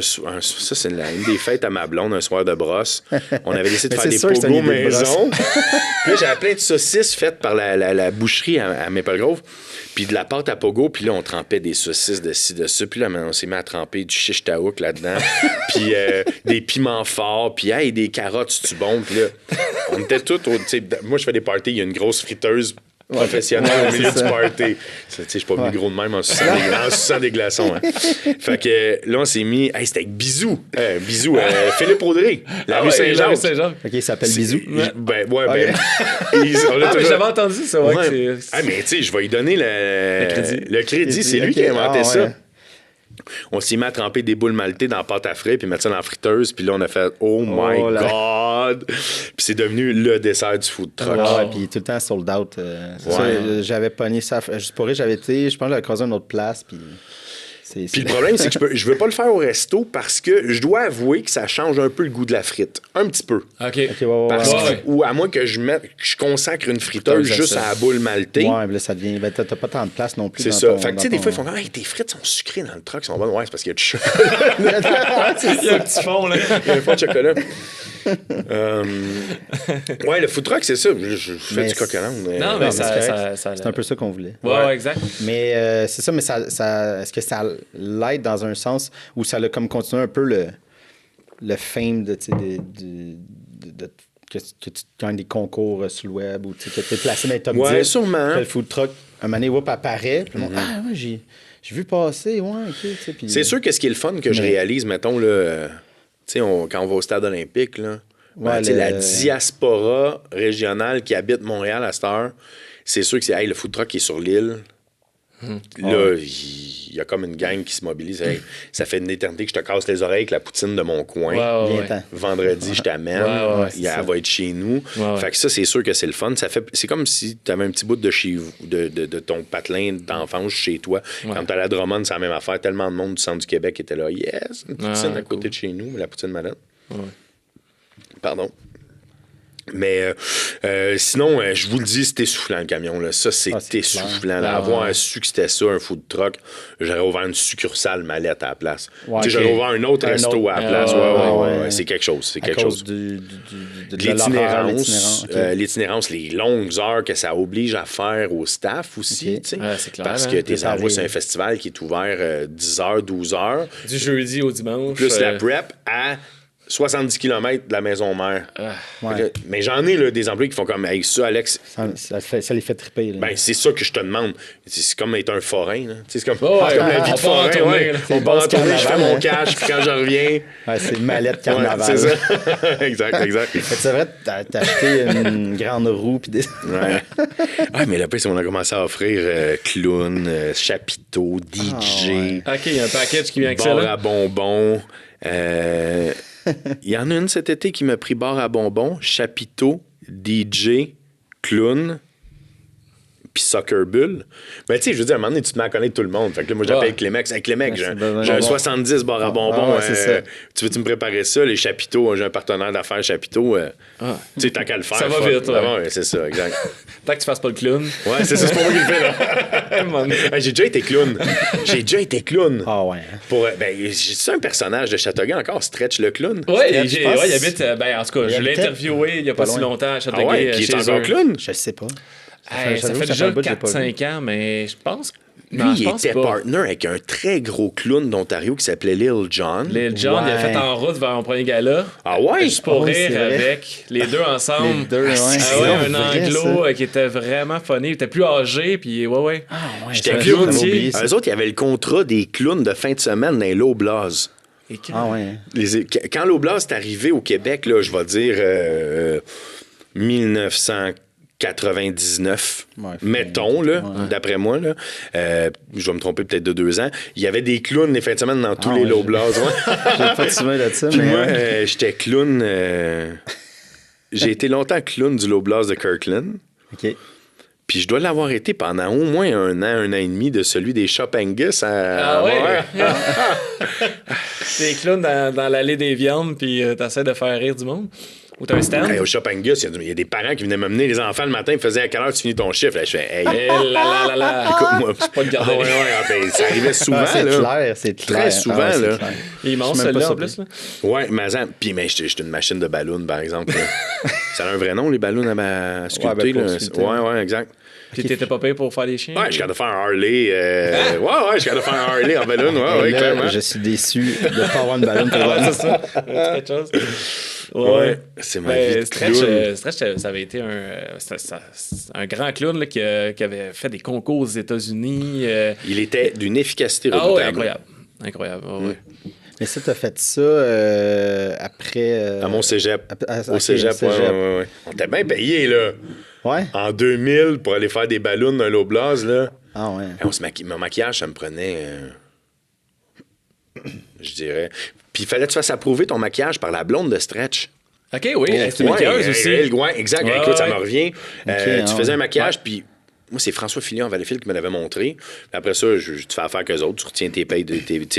ça, c'est une des fêtes à ma blonde, un soir de brosse. On avait décidé de faire des pogos maison. Puis là, j'avais plein de saucisses faites par la boucherie à Maple Grove. Puis de la pâte à pogo. Puis là, on trempait des saucisses de ci, de ça. Puis là, on s'est mis à tremper du shish taouk là-dedans. Puis des piments forts. Puis des carottes, c'est-tu bon? Puis là, on était tous... Moi, je fais des parties. Il y a une grosse friteuse professionnel au milieu du party. Je suis pas venu gros de même en suçant des glaçons. Hein. Fait que là, on s'est mis... Hey, c'était avec Bisou. Philippe Audrey, la rue Saint-Jean. OK, il s'appelle Bisou. J'avais entendu ça. Mais tu sais, je vais lui donner le crédit. C'est lui qui a inventé ça. On s'est mis à tremper des boules maltais dans la pâte à frais puis mettre ça dans la friteuse. Puis là, on a fait « Oh my God! » Puis c'est devenu le dessert du food truck. Puis tout le temps sold out. J'avais pogné ça. Juste pour rire, j'avais été... Je pense que j'avais croisé une autre place. Puis le problème, c'est que je veux pas le faire au resto parce que je dois avouer que ça change un peu le goût de la frite. Un petit peu. OK. Ou à moins que je consacre une friteuse juste à la boule maltais. Ouais, mais là, ça devient... t'as pas tant de place non plus. C'est ça. Fait que tu sais, des fois, ils font comme, hey, tes frites sont sucrées dans le truck, sont bonnes. Ouais, c'est parce qu'il y a du chocolat. Il y a un petit fond, là. Il y a un fond de chocolat. Le food truck, c'est ça. Je fais du coq à l'âne. Non, mais c'est un peu ça qu'on voulait. Ouais, exact. Mais c'est ça, mais est-ce que ça l'aide dans un sens où ça a comme continué un peu le fame que tu gagnes des concours sur le web ou que tu es placé dans les top 10. Ouais, sûrement. Le food truck, un moment donné, apparaît. Puis j'ai vu passer. Puis... C'est sûr que ce qui est le fun que je réalise, mettons, là, quand on va au stade olympique, là, la diaspora régionale qui habite Montréal à cette heure, c'est sûr que c'est le food truck qui est sur l'île. Là, il y a comme une gang qui se mobilise. Hey, ça fait une éternité que je te casse les oreilles avec la poutine de mon coin. Vendredi, je t'amène. Elle va être chez nous. Fait que ça, c'est sûr que c'est le fun. C'est comme si tu avais un petit bout de chez vous, de ton patelin d'enfance chez toi. Quand tu allais à Drummond, c'est la même affaire. Tellement de monde du centre du Québec était là. Yes, une poutine à côté de chez nous, la poutine malade. Pardon. Mais sinon, je vous le dis, c'était essoufflant le camion. Là. Ça, c'était essoufflant. Avoir su que c'était ça, un food truck, j'aurais ouvert une succursale mallette à la place. J'aurais ouvert un autre resto à la place. C'est quelque chose. C'est quelque chose. De l'itinérance. L'itinérance, les longues heures que ça oblige à faire au staff aussi. C'est clair, parce que tes envois sur un festival qui est ouvert 10h, 12h. Du jeudi au dimanche. Plus la prep à 70 km de la maison mère. Mais j'en ai des employés qui font comme hey, ça, Alex. Ça les fait triper. Ben, c'est ça que je te demande. C'est comme être un forain. C'est comme, comme la vie de forain. On part en tournée, je fais mon cash, puis quand je reviens. C'est une mallette carnaval. C'est ça. exact. C'est vrai, t'as acheté une grande roue. Puis des... mais là, on a commencé à offrir clown, chapiteau, DJ. OK, il y a un package qui vient avec ça. Bar à bonbons. Il y en a une cet été qui m'a pris bar à bonbons, chapiteau, DJ, clown, puis soccer bull. Mais tu sais, je veux dire, à un moment donné, tu te mets à connaître tout le monde. Fait que là, moi, j'appelle Clémex. Hey, Clémex, j'ai un 70 bar à bonbons. Tu veux-tu me préparer ça? Les chapiteaux, j'ai un partenaire d'affaires chapiteaux. Tu sais, tant qu'à le faire. Ça va vite, c'est ça, exact. Tant que tu fasses pas le clown. Ouais, c'est ça, c'est pas moi qui le fais, là. J'ai déjà été clown. Ah ouais. C'est un personnage de Châteauguay encore, Stretch le clown. Oui, il habite. En tout cas, je l'ai interviewé il y a pas si longtemps à Châteauguay. Qui est encore clown? Je sais pas. Ça fait déjà 4-5 ans, mais je pense Lui, il était partner avec un très gros clown d'Ontario qui s'appelait Lil Jon. Lil Jon, il a fait En route vers mon premier gala. Ah ouais? Juste pour rire avec les deux ensemble. Les deux, un anglo qui était vraiment funny. Il était plus âgé, puis ouais. Ah ouais, j'étais clown. Eux autres, il y avait le contrat des clowns de fin de semaine dans l'Oblast. Ah ouais. Quand l'Oblast est arrivé au Québec, là, je vais dire 1999, mettons, là, d'après moi, là, je vais me tromper peut-être de 2 ans, il y avait des clowns les fins de semaine dans tous les Loblaws. J'ai pas de souvenir de ça, puis mais... moi, j'étais clown... j'ai été longtemps clown du Loblaws de Kirkland. OK. Puis je dois l'avoir été pendant au moins 1 an et demi de celui des Shop Angus à... T'es clown dans l'allée des viandes, puis t'essaies de faire rire du monde. Ou t'as un stand? Au Shop Angus, il y a des parents qui venaient m'amener les enfants le matin, ils me faisaient à quelle heure tu finis ton chiffre? Là, je fais, hey, écoute-moi, je peux pas te garder. Ça arrivait souvent. C'est là. clair, c'est clair. Très souvent. Là. Il mange celui-là en plus. Là. Ouais, mais j'étais une machine de ballons, par exemple. Ça a un vrai nom, les ballons à sculpter. Ouais, exact. Puis t'étais pas payé pour faire des chiens? Ouais, je suis capable de faire un Harley. Ouais, je suis capable de faire un Harley en ballon. Ouais, clairement. Je suis déçu de ne pas avoir une ballon pour voir. C'est ça. Quelque chose. Ouais, c'est ma vie de clown. Stretch, ça avait été un grand clown là, qui avait fait des concours aux États-Unis. Il était d'une efficacité redoutable. Incroyable. Ouais. Mais ça, t'as fait ça après... à mon cégep. Au cégep, ouais. On t'a bien payé, là. Ouais? En 2000, pour aller faire des ballons dans l'Oblast, là. Ah ouais. Mon maquillage, ça me prenait... je dirais... Puis il fallait que tu fasses approuver ton maquillage par la blonde de Stretch. OK, oui. C'est une maquilleuse aussi. Ouais, exact. Ouais, écoute, ça me revient. Tu faisais un maquillage, ouais. puis... Moi, c'est François Fillon à Valleyfield qui me l'avait montré. Puis après ça, tu fais affaire qu'eux autres. Tu retiens tes payes.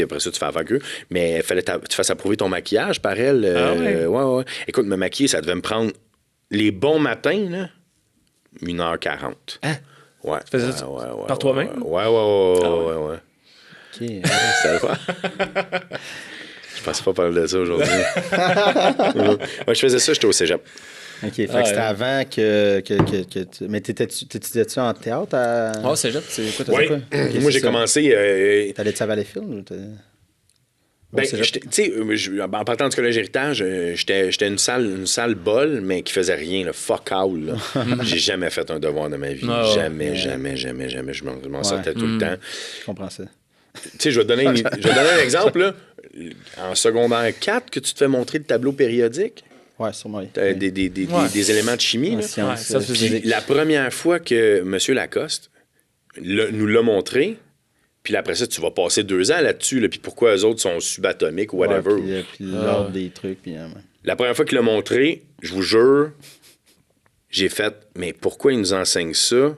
Après ça, tu fais affaire qu'eux. Mais il fallait que tu fasses approuver ton maquillage par elle. Ouais. Écoute, me maquiller, ça devait me prendre les bons matins, là, 1h40. Hein? Ouais. Tu faisais ça par toi-même? Ouais. OK. Ça va? Je pensais pas parler de ça aujourd'hui. Ouais, je faisais ça, j'étais au cégep. OK, fait que c'était avant que mais t'étudiais-tu en théâtre à... Oh, cégep, c'est quoi? Oui, moi j'ai commencé... T'allais-tu à Valleyfield ou en partant du collège héritage, j'étais une salle bol, mais qui faisait rien, le fuck all. J'ai jamais fait un devoir de ma vie. Jamais. Je m'en sortais tout le temps. Je comprends ça. Tu sais, je vais te donner un exemple. Là. En secondaire 4, que tu te fais montrer le tableau périodique. Oui, sûrement. Des éléments de chimie. Là. Puis la première fois que M. Lacoste nous l'a montré, puis après ça, tu vas passer 2 ans là-dessus, là, puis pourquoi eux autres sont subatomiques ou whatever. Puis l'ordre des trucs. Puis, la première fois qu'il l'a montré, je vous jure, j'ai fait, mais pourquoi il nous enseigne ça?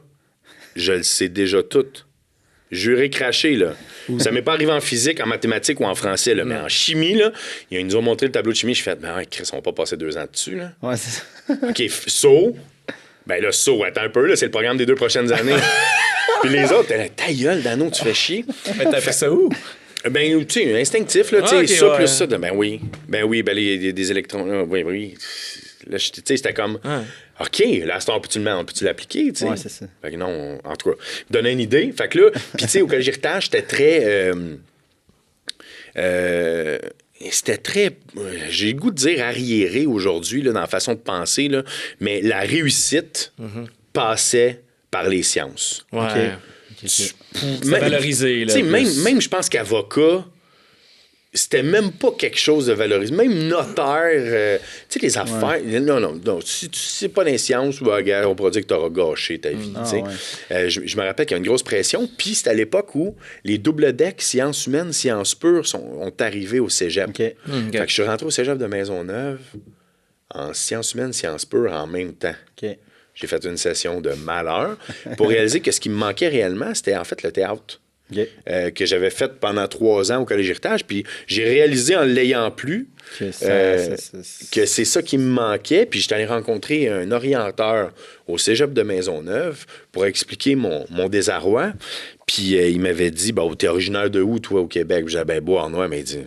Je le sais déjà tout. Juré craché, là. Ça m'est pas arrivé en physique, en mathématiques ou en français, là, mais en chimie, là, ils nous ont montré le tableau de chimie. Je fais, ben ouais, Chris, on va pas passer 2 ans dessus, là. Ouais, c'est ça. OK, saut. Ben là, saut, attends un peu, là, c'est le programme des 2 prochaines années. Puis les autres, ta gueule, Dano, tu fais chier. Mais t'as fait ça où? Ben, tu sais, instinctif, là, tu sais, ça plus ça. Ben oui, il y a des électrons, là, oui. Là, tu sais, c'était comme, OK, là, on peut-tu l'appliquer, tu sais? Ouais, c'est ça. Fait que non, en tout cas, donner une idée. Fait que là, puis tu sais, au collège héritage, c'était très... c'était très, j'ai le goût de dire arriéré aujourd'hui, là, dans la façon de penser, là, mais la réussite passait par les sciences. Ouais. C'est valorisé. Là, même je pense qu'avocat, c'était même pas quelque chose de valorisé. Même notaire, tu sais, les affaires... Non. Si tu sais pas dans les sciences, on pourrait dire que tu auras gâché ta vie. Je me rappelle qu'il y a une grosse pression. Puis c'est à l'époque où les double decks, sciences humaines, sciences pures, sont arrivés au cégep. Fait que je suis rentré au cégep de Maisonneuve en sciences humaines, sciences pures en même temps. J'ai fait une session de malheur pour réaliser que ce qui me manquait réellement, c'était en fait le théâtre. Que j'avais fait pendant 3 ans au Collège Héritage. Puis j'ai réalisé en l'ayant plus que c'est ça qui me manquait. Puis j'étais allé rencontrer un orienteur au cégep de Maisonneuve pour expliquer mon désarroi. Puis il m'avait dit, t'es originaire de où, toi, au Québec? J'avais ben Beauharnois, mais il dit,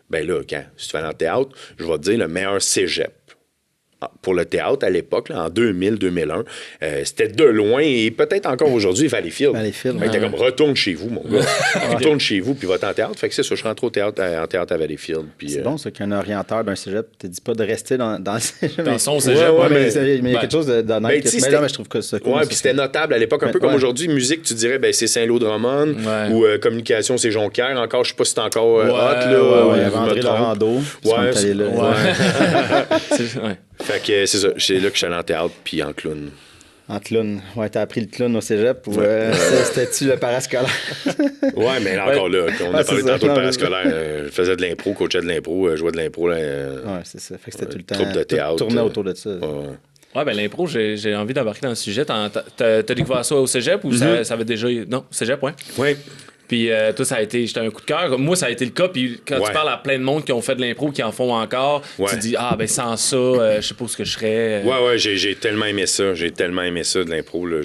ben là, si tu fais dans le théâtre, je vais te dire le meilleur cégep pour le théâtre à l'époque, là, en 2000-2001, c'était de loin, et peut-être encore aujourd'hui, Valleyfield. Valleyfield. Il était comme, retourne chez vous, mon gars. Retourne chez vous, puis va-t'en théâtre. Fait que c'est ça, je rentre en théâtre à Valleyfield. Puis, c'est bon, ça, qu'un orienteur d'un cégep te dit pas de rester dans le cégep. Dans son cégep. Mais il y a quelque chose d'honnête. Mais je trouve que ça. Oui, puis c'était notable à l'époque, un peu comme aujourd'hui. Musique, tu dirais, c'est Saint-Lô-de-Romane, ou communication, c'est Jonquière. Encore, je sais pas si c'est encore hot, là. Il y avait André Laurando. Ouais. Ouais. Fait que c'est ça, c'est là que je suis allé en théâtre puis en clown. En clown. Ouais, t'as appris le clown au cégep ou c'était-tu le parascolaire? Ouais, mais là, encore là, on a parlé tantôt de parascolaire. Je faisais de l'impro, coachais de l'impro, jouais de l'impro. Ouais, c'est ça. Fait que c'était tout le temps. Troupe de théâtre. Tournait autour de ça. Ouais, ben l'impro, j'ai envie d'embarquer dans le sujet. T'as découvert ça au cégep ou ça avait déjà. Non, cégep, ouais. Oui. Puis toi, j'étais un coup de cœur. Moi, ça a été le cas. Puis quand tu parles à plein de monde qui ont fait de l'impro, qui en font encore, tu dis, ben sans ça, je sais pas où ce que je serais. Ouais, j'ai tellement aimé ça. J'ai tellement aimé ça de l'impro, là.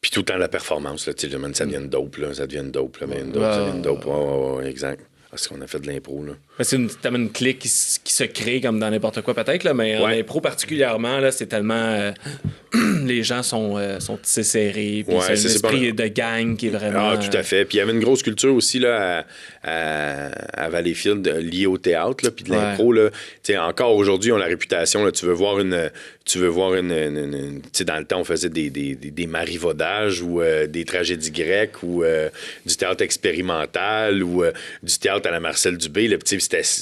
Puis tout le temps, la performance, là, tu sais, ça devient une dope, là. Ça devient une dope, là. Ça devient une dope. Ouais, exact. Parce qu'on a fait de l'impro, là. C'est tellement une clique qui se crée comme dans n'importe quoi, peut-être, là, mais en impro particulièrement, là, c'est tellement... les gens sont tissés serrés, puis c'est un esprit de gang qui est vraiment... Ah, tout à fait. Puis il y avait une grosse culture aussi, là, à Valleyfield, liée au théâtre, là, puis de l'impro, là. Tu sais, encore aujourd'hui, on a la réputation, là, tu veux voir une... Tu sais, dans le temps, on faisait des marivaudages ou des tragédies grecques ou du théâtre expérimental ou du théâtre à la Marcel Dubé. Là,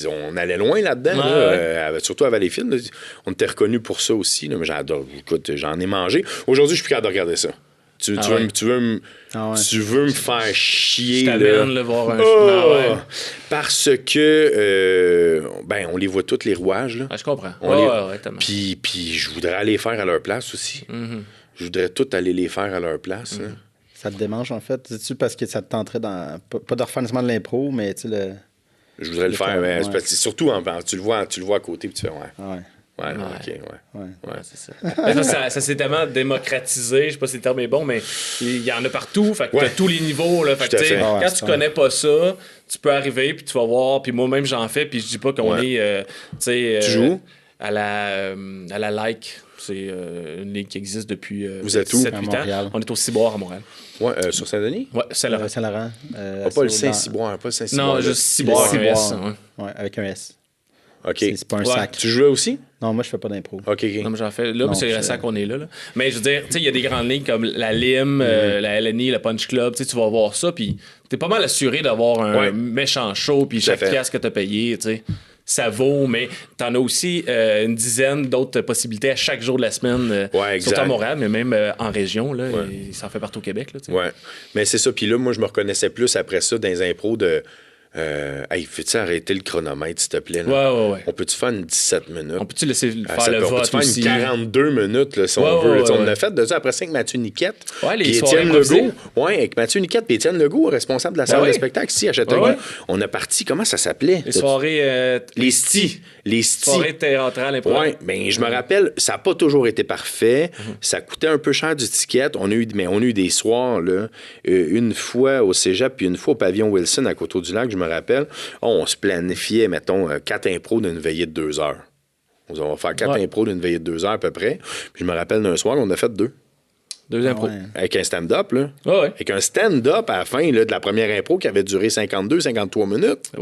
on allait loin là-dedans, là, surtout à Valleyfield. Là, on était reconnus pour ça aussi. Là, mais j'adore. Écoute, j'en ai mangé. Aujourd'hui, je suis plus capable de regarder ça. Tu veux me faire chier. Je t'amène le voir un parce que on les voit tous les rouages. Là. Je comprends. Puis je voudrais aller faire à leur place aussi. Je voudrais tout aller les faire à leur place. Là. Ça te démange, en fait? C'est-tu parce que ça te tenterait dans... Pas de refaire nécessairement de l'impro, mais tu sais, je voudrais le faire, mais surtout, tu le vois à côté, puis tu fais, c'est ça. Ça s'est tellement démocratisé, je sais pas si le terme est bon, mais il y en a partout, fait que t'as tous les niveaux, là, fait que quand tu connais pas ça, tu peux arriver, puis tu vas voir, puis moi-même j'en fais, puis je dis pas qu'on est, tu joues? À la Like. C'est une ligue qui existe depuis vous êtes où? 7-8 ans. On est au Ciboire à Montréal. Ouais, sur Saint-Denis? Ouais, Saint-Laurent. Saint-Laurent. Pas le Saint-Ciboire, pas le Saint-Ciboire. Non, juste Ciboire, un S. Ouais, avec un S. OK. C'est pas un sac. Tu jouais aussi? Non, moi, je fais pas d'impro. OK. Non, mais j'en fais. Là, c'est le sac qu'on est là. Mais je veux dire, tu sais, il y a des grandes ligues comme la LIM, la LNI, le Punch Club. Tu vas voir ça, puis t'es pas mal assuré d'avoir un méchant show, puis chaque pièce que t'as payé, tu sais. Ça vaut, mais t'en as aussi une dizaine d'autres possibilités à chaque jour de la semaine, surtout à Montréal, mais même en région, là, ça en fait partout au Québec. Là, mais c'est ça. Puis là, moi, je me reconnaissais plus après ça dans les impros de... hey, peux-tu arrêter le chronomètre, s'il te plaît? Là? Ouais. On peut-tu faire une 17 minutes? On peut-tu laisser faire le vote faire aussi? Une 42 minutes, là, si on veut. Là, on a fait de ça après ça avec Mathieu Niquette. Les Étienne Legault. Oui, avec Mathieu Niquette et Étienne Legault, responsable de la salle de spectacle ici à Châteauguay. On a parti, comment ça s'appelait? Les soirées... les stis. Soirées théâtrales. Oui, bien, je me rappelle, ça n'a pas toujours été parfait. Ça coûtait un peu cher du ticket. On a eu des soirs, là, une fois au cégep puis une fois au pavillon Wilson à Coteau-du-Lac, je me rappelle. On se planifiait, mettons, 4 impros d'une veillée de 2 heures. On va faire 4 impros d'une veillée de 2 heures à peu près. Puis je me rappelle d'un soir, on a fait 2. 2 impros. Avec un stand-up, là. Avec un stand-up à la fin là, de la première impro qui avait duré 52-53 minutes.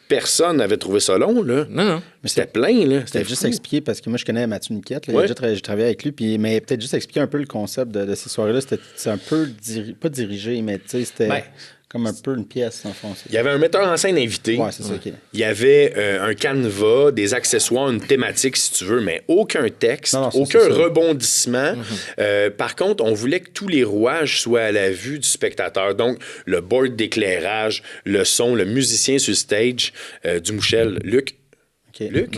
Personne n'avait trouvé ça long, là. Non. Mais c'était plein, là. C'était juste expliquer, parce que moi, je connais Mathieu Niquette. J'ai travaillé avec lui, mais peut-être juste expliquer un peu le concept de ces soirées-là. C'était un peu, pas dirigé, mais tu sais, c'était... comme un peu une pièce, en fond. Il y avait un metteur en scène invité. Ouais, c'est ça, OK. Il y avait un canevas, des accessoires, une thématique, si tu veux, mais aucun texte, aucun rebondissement. Par contre, on voulait que tous les rouages soient à la vue du spectateur. Donc, le board d'éclairage, le son, le musicien sur le stage, Dumouchel, Luc. Okay. Luc.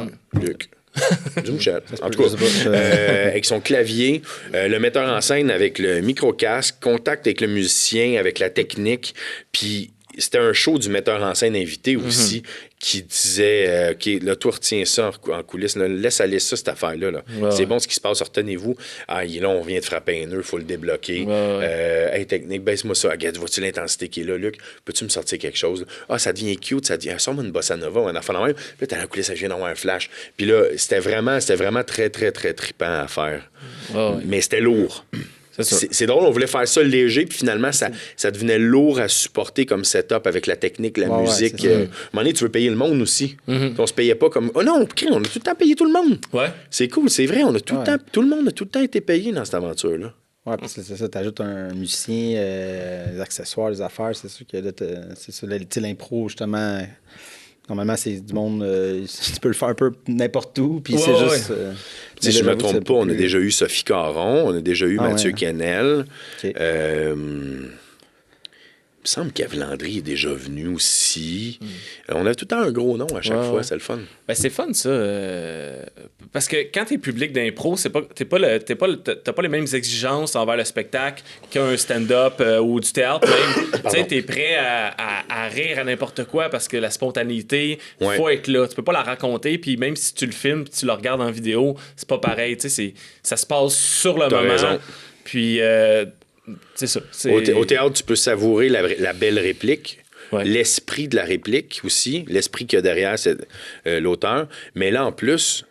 Dumouchel. En tout cas, avec son clavier, le metteur en scène avec le micro-casque, contact avec le musicien, avec la technique, puis c'était un show du metteur en scène invité aussi qui disait OK, là, toi, retiens ça en coulisses. Là, laisse aller ça, cette affaire-là. Là. C'est bon ce qui se passe, retenez-vous. Ah, là, on vient de frapper un nœud, il faut le débloquer. Hey, technique, baisse-moi ça. Regarde, vois-tu l'intensité qui est là, Luc? Peux-tu me sortir quelque chose? Ah, ça devient cute, ça devient. Sors-moi une bossa nova ou un enfant dans même. Puis là, t'as la coulisse, ça vient d'avoir un flash. Puis là, c'était vraiment très, très, très trippant à faire. Mais c'était lourd. C'est drôle, on voulait faire ça léger, puis finalement, ça devenait lourd à supporter comme setup avec la technique, la musique. À un moment donné, tu veux payer le monde aussi. On se payait pas comme... Oh non, on a tout le temps payé tout le monde. C'est cool, c'est vrai, on a tout le temps... Tout le monde a tout le temps été payé dans cette aventure-là. Oui, parce que c'est ça, tu ajoutes un musicien, les accessoires, les affaires, c'est sûr que là, c'est ça, l'impro, justement... Normalement, c'est du monde... tu peux le faire un peu n'importe où, puis c'est juste... si je ne me trompe pas, on a déjà eu Sophie Caron, on a déjà eu Mathieu Kennel. Il me semble qu'Ève Landry est déjà venu aussi. On a tout le temps un gros nom à chaque fois, c'est le fun. Ben, c'est fun, ça. Parce que quand t'es public d'impro, t'as pas les mêmes exigences envers le spectacle qu'un stand-up ou du théâtre même. Tu sais, t'es prêt à rire à n'importe quoi parce que la spontanéité, faut être là. Tu peux pas la raconter, puis même si tu le filmes puis tu le regardes en vidéo, c'est pas pareil. Tu sais, ça se passe sur le moment. Raison. Puis... c'est ça. Au théâtre, tu peux savourer la belle réplique, l'esprit de la réplique aussi, l'esprit qu'il y a derrière l'auteur. Mais là, en plus,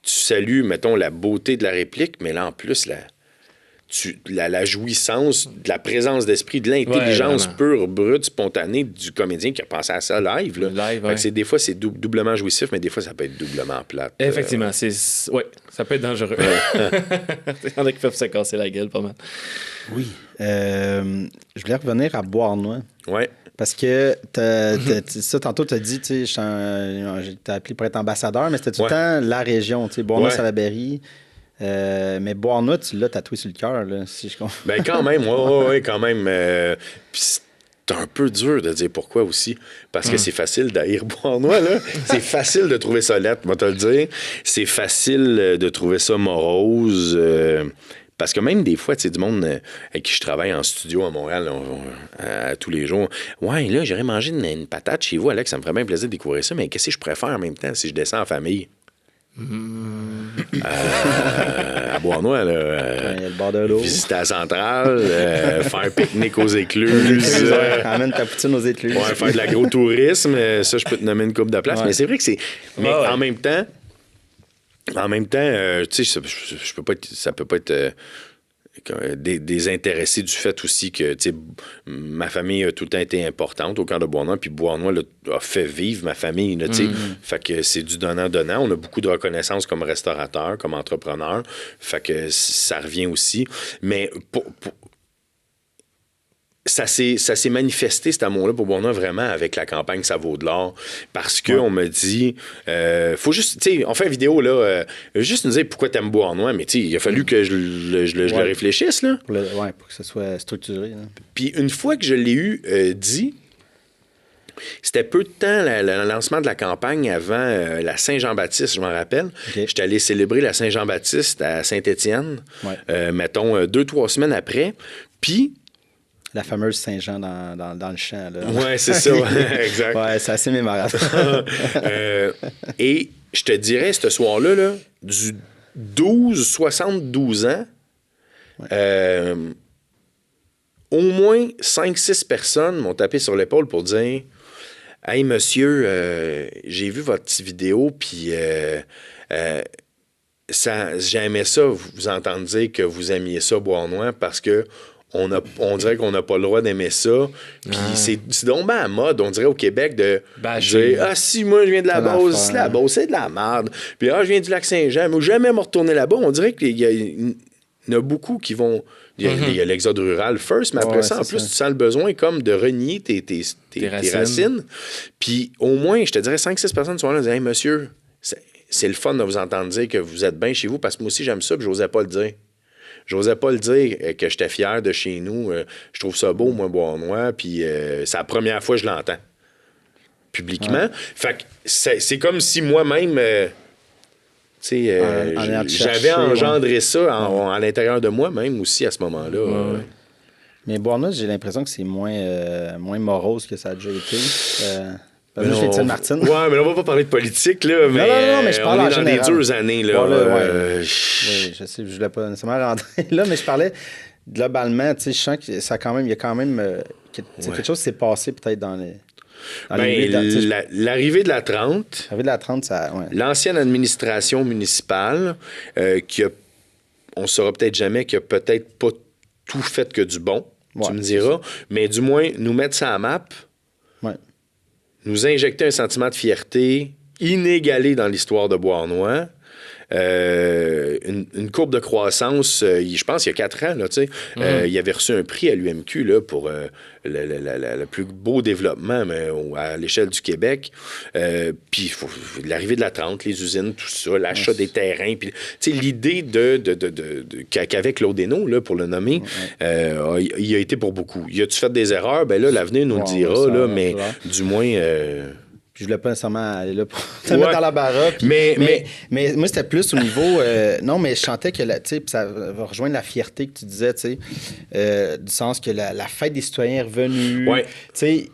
tu salues, mettons, la beauté de la réplique, mais là, en plus, la jouissance, de la présence d'esprit, de l'intelligence pure, brute, spontanée du comédien qui a pensé à ça live. Là. Des fois, c'est doublement jouissif, mais des fois, ça peut être doublement plate. Effectivement, ça peut être dangereux. Il y en a qui peuvent se casser la gueule pas mal. Oui. Je voulais revenir à Beauharnois. Oui. Parce que ça, tantôt, tu as dit, tu sais, t'as appelé pour être ambassadeur, mais c'était tout le temps la région, tu sais, Beauharnois-Salaberry. Mais Beauharnois, tu l'as tatoué sur le cœur, là, si je comprends. Ben quand même, quand même. Puis c'est un peu dur de dire pourquoi aussi. Parce que c'est facile d'haïr Beauharnois, là. C'est facile de trouver ça lettre, moi te le dire. C'est facile de trouver ça morose. Parce que même des fois, tu sais, du monde avec qui je travaille en studio à Montréal à tous les jours. Ouais, là, j'irais manger une patate chez vous, Alex. Ça me ferait bien plaisir de découvrir ça. Mais qu'est-ce que je pourrais faire en même temps si je descends en famille? À Beauharnois, là, le bord de l'eau. Visiter la centrale, faire un pique-nique aux écluses. Amène ta poutine aux écluses. Faire de l'agro-tourisme. Ça, je peux te nommer une couple de places. Mais c'est vrai que c'est... Mais en même temps, tu sais, ça peut pas être désintéressé du fait aussi que, tu sais, ma famille a tout le temps été importante au cœur de Beauharnois, puis Beauharnois a fait vivre ma famille, tu sais. Fait que c'est du donnant-donnant. On a beaucoup de reconnaissance comme restaurateur, comme entrepreneur. Fait que ça revient aussi. Mais ça s'est manifesté, cet amour-là, pour Beauharnois, vraiment, avec la campagne Ça vaut de l'or. Parce qu'on me dit, faut juste, tu sais, on fait une vidéo, là, juste nous dire pourquoi t'aimes Beauharnois, mais tu sais, il a fallu que je le réfléchisse, là. Pour que ça soit structuré. Là. Puis une fois que je l'ai eu dit, c'était peu de temps, le lancement de la campagne avant la Saint-Jean-Baptiste, je m'en rappelle. Okay. J'étais allé célébrer la Saint-Jean-Baptiste à Saint-Étienne, mettons, 2-3 semaines après. Puis, la fameuse Saint-Jean dans le champ. Oui, c'est ça, exact. Ouais, c'est assez mémorable. Et je te dirais, ce soir-là, là, du 72 ans, au moins 5-6 personnes m'ont tapé sur l'épaule pour dire « Hey, monsieur, j'ai vu votre petite vidéo, puis j'aimais ça, vous entendre dire que vous aimiez ça, Beauharnois, parce que on dirait qu'on n'a pas le droit d'aimer ça. Puis c'est donc bien à mode, on dirait au Québec, de dire « Ah, si, moi, je viens de la Beauce, la Beauce, c'est de la merde. Puis je viens du Lac-Saint-Jean, mais jamais me retourner là-bas. » On dirait qu'il y en a beaucoup qui vont... Il y a l'exode rural first, mais après ça, en plus, tu sens le besoin comme de renier tes racines. Puis au moins, je te dirais, 5-6 personnes sont là et disent « Hey, monsieur, c'est le fun de vous entendre dire que vous êtes bien chez vous, parce que moi aussi, j'aime ça, puis j'osais pas le dire. » J'osais pas le dire que j'étais fier de chez nous. Je trouve ça beau, moi, Beauharnois. Puis c'est la première fois que je l'entends publiquement. Fait que c'est comme si moi-même, j'avais engendré ça à l'intérieur de moi-même aussi à ce moment-là. Mais Bois-Nois, j'ai l'impression que c'est moins morose que ça a déjà été. Juste Étienne Martine. Ouais, mais là, on va pas parler de politique, là. Mais, non, mais je parle on en est dans général. des dures années, là. Oui, je sais, je voulais pas nécessairement rentrer là, mais je parlais globalement, tu sais, je sens que ça quand même, il y a quand même quelque chose qui s'est passé peut-être dans les... L'arrivée de la 30. L'arrivée de la 30, ça... Ouais. L'ancienne administration municipale, on saura peut-être jamais qu'il a peut-être pas tout fait que du bon, tu me diras, mais du moins, nous mettre ça à map, nous injecter un sentiment de fierté inégalé dans l'histoire de Beauharnois, une courbe de croissance, je pense, il y a 4 ans, là, tu sais, il avait reçu un prix à l'UMQ là, pour le plus beau développement à l'échelle du Québec. Puis l'arrivée de la 30, les usines, tout ça, l'achat des terrains. Puis, tu sais, l'idée qu'avec Claude Hainaut, là, pour le nommer, il a été pour beaucoup. Il a-tu fait des erreurs? Ben là, l'avenir nous le dira, là, mais du moins... Je voulais pas nécessairement aller là pour te mettre dans la baraque. Mais moi, c'était plus au niveau... non, mais je sentais que, tu sais, ça va rejoindre la fierté que tu disais, tu sais, du sens que la fête des citoyens est revenue. Tu sais,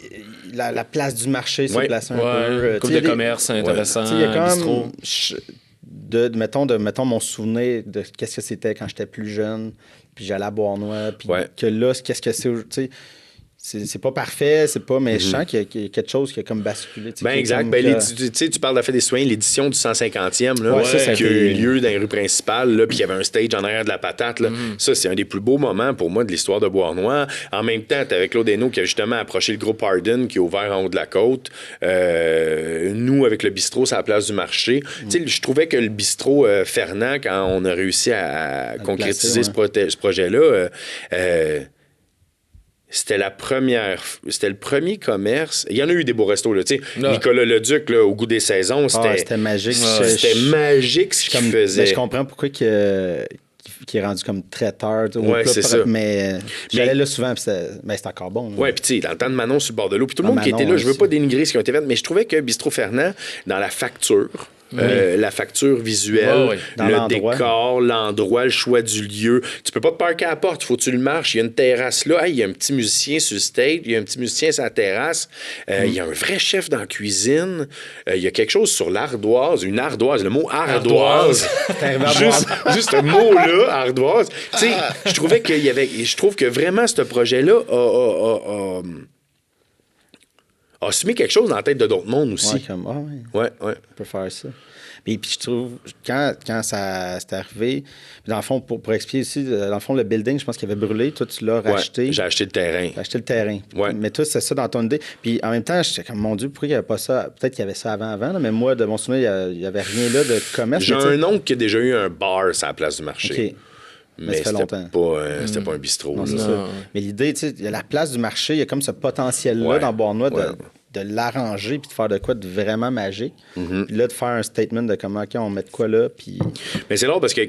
la place du marché s'est placée un peu. Coupe de commerce intéressant, il y a quand bistrot. Mettons mon souvenir de qu'est-ce que c'était quand j'étais plus jeune, puis j'allais à Beauharnois, puis que là, qu'est-ce que c'est... Tu sais, c'est pas parfait, c'est pas, mais je sens qu'il y a quelque chose qui a comme basculé. Ben exact. Tu parles de la Fête des citoyens, l'édition du 150e, là, qui a eu lieu dans les rues principales, là, puis il y avait un stage en arrière de la patate. Là. Ça, c'est un des plus beaux moments pour moi de l'histoire de Beauharnois. En même temps, tu avec Claude Hainaut qui a justement approché le groupe Pardon, qui est ouvert en haut de la côte. Nous, avec le bistrot, c'est à la place du marché. Je trouvais que le bistrot Fernand, quand on a réussi à concrétiser ce projet-là, c'était le premier commerce. Il y en a eu des beaux restos, là, tu sais. Nicolas Leduc, là, au goût des saisons, c'était magique. C'était magique ce qu'il faisait. Mais je comprends pourquoi qui est rendu comme traiteur. C'est ça. Mais j'allais là souvent, puis c'est encore bon. Oui, puis tu sais, dans le temps de Manon sur le bord de l'eau, puis tout le monde qui était là, je veux pas dénigrer ce qui a été fait, mais je trouvais que Bistrot Fernand, dans la facture, la facture visuelle, le décor, l'endroit, le choix du lieu. Tu peux pas te parquer à la porte, faut que tu le marches. Il y a une terrasse là. Il y a un petit musicien sur le stage, il y a un petit musicien sur la terrasse. Il y a un vrai chef dans la cuisine. Il y a quelque chose sur l'ardoise, une ardoise, le mot ardoise. juste un mot-là, ardoise. Tu sais, je trouve que vraiment ce projet-là a semé quelque chose dans la tête de d'autres mondes aussi. On peut faire ça. Et puis je trouve, quand ça s'est arrivé, dans le fond, pour expliquer aussi, dans le fond, le building, je pense qu'il avait brûlé. Toi, tu l'as racheté. J'ai acheté le terrain. J'ai acheté le terrain. Mais toi, c'est ça dans ton idée. Puis en même temps, j'étais comme, mon Dieu, pourquoi il n'y avait pas ça? Peut-être qu'il y avait ça avant, là, mais moi, de mon souvenir, il n'y avait rien là de commerce. J'ai un oncle qui a déjà eu un bar sur la place du marché. OK. Mais ça fait longtemps. C'était pas un bistrot. Non, c'est ça. Mais l'idée, tu sais, il y a la place du marché, il y a comme ce potentiel-là dans Beauharnois de l'arranger puis de faire de quoi de vraiment magique. Puis là, de faire un statement de comment on met de quoi là. Puis... Mais c'est drôle parce que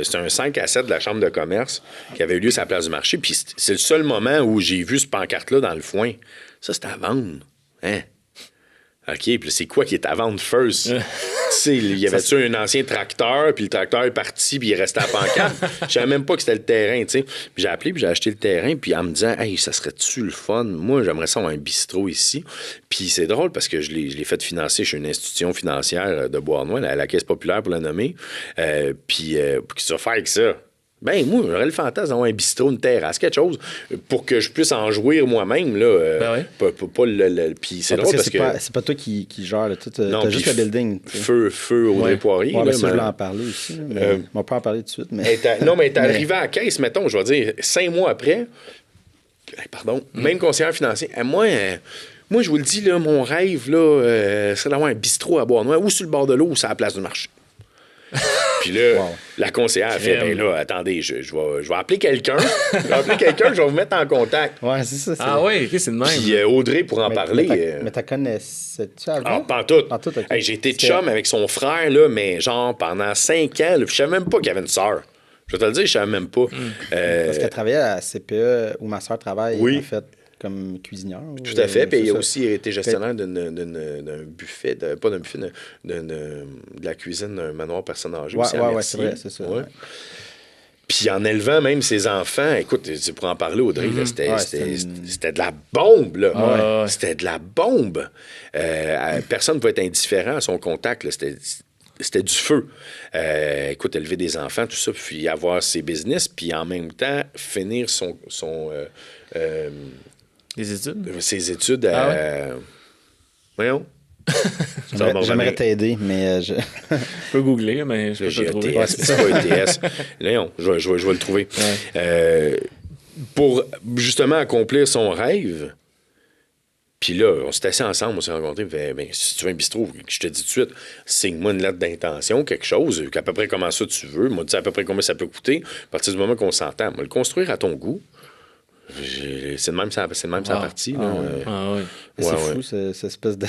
c'est un 5 à 7 de la Chambre de commerce qui avait eu lieu sur la place du marché. Puis c'est le seul moment où j'ai vu ce pancarte-là dans le foin. Ça, c'était à vendre. Hein? OK, puis c'est quoi qui est à vendre first? Tu sais, il y avait-tu un ancien tracteur, puis le tracteur est parti, puis il restait à la pancarte. Je savais même pas que c'était le terrain, tu sais. Puis j'ai appelé, puis j'ai acheté le terrain, puis en me disant, hey, ça serait-tu le fun? Moi, j'aimerais ça avoir un bistrot ici. Puis c'est drôle parce que je l'ai fait financer chez une institution financière de Beauharnois, la Caisse populaire pour la nommer. Puis qu'est-ce que tu vas faire avec ça? Ben, moi, j'aurais le fantasme d'avoir un bistrot, une terrasse, quelque chose, pour que je puisse en jouir moi-même, là. Pas le puis c'est drôle parce que... C'est pas toi qui gère, là. T'as juste le building. Feu Audrey Poirier. Ouais, ça, je voulais en parler aussi, là, mais on va pas en parler tout de suite. Mais... non, mais t'es arrivé à la caisse, mettons, je vais dire, 5 mois après, même conseillère financier, moi, je vous le dis, là, mon rêve, là, c'est d'avoir un bistrot à Beauharnois, ou sur le bord de l'eau, ou sur la place du marché. Puis là, la conseillère a fait, ben là, attendez, je vais appeler quelqu'un. Je vais vous mettre en contact. Ouais, c'est ça. Ah oui, c'est le même. Puis Audrey, pour en parler... Mais t'as connaissais-tu avant? Ah, pantoute. Okay. Hey, j'ai été chum avec son frère, là, mais genre pendant 5 ans. Je savais même pas qu'il y avait une sœur. Je vais te le dire, je savais même pas. Parce qu'elle travaillait à CPE, où ma sœur travaille, en fait. Comme cuisinière. Tout à fait. Puis il a aussi été gestionnaire d'un buffet, pas d'un buffet, de la cuisine d'un manoir personne âgée. Oui, c'est vrai, c'est ça. Ouais. Puis en élevant même ses enfants, écoute, pour en parler, Audrey, là, c'était de la bombe. Là. C'était de la bombe. Personne ne pouvait être indifférent à son contact. Là. C'était du feu. Écoute, élever des enfants, tout ça, puis avoir ses business, puis en même temps, finir les études? Ses études à... Voyons. J'aimerais t'aider, mais je peux googler, mais je peux pas trouver. C'est pas ETS. Léon, je vais le trouver. Ouais. Pour justement accomplir son rêve, puis là, on s'est assis ensemble, on s'est rencontrés, ben, si tu veux un bistrot, je te dis tout de suite, signe-moi une lettre d'intention, quelque chose, à peu près comment ça tu veux, moi, dis à peu près combien ça peut coûter, à partir du moment qu'on s'entend, moi, le construire à ton goût. C'est de même sa partie. C'est fou, cette espèce de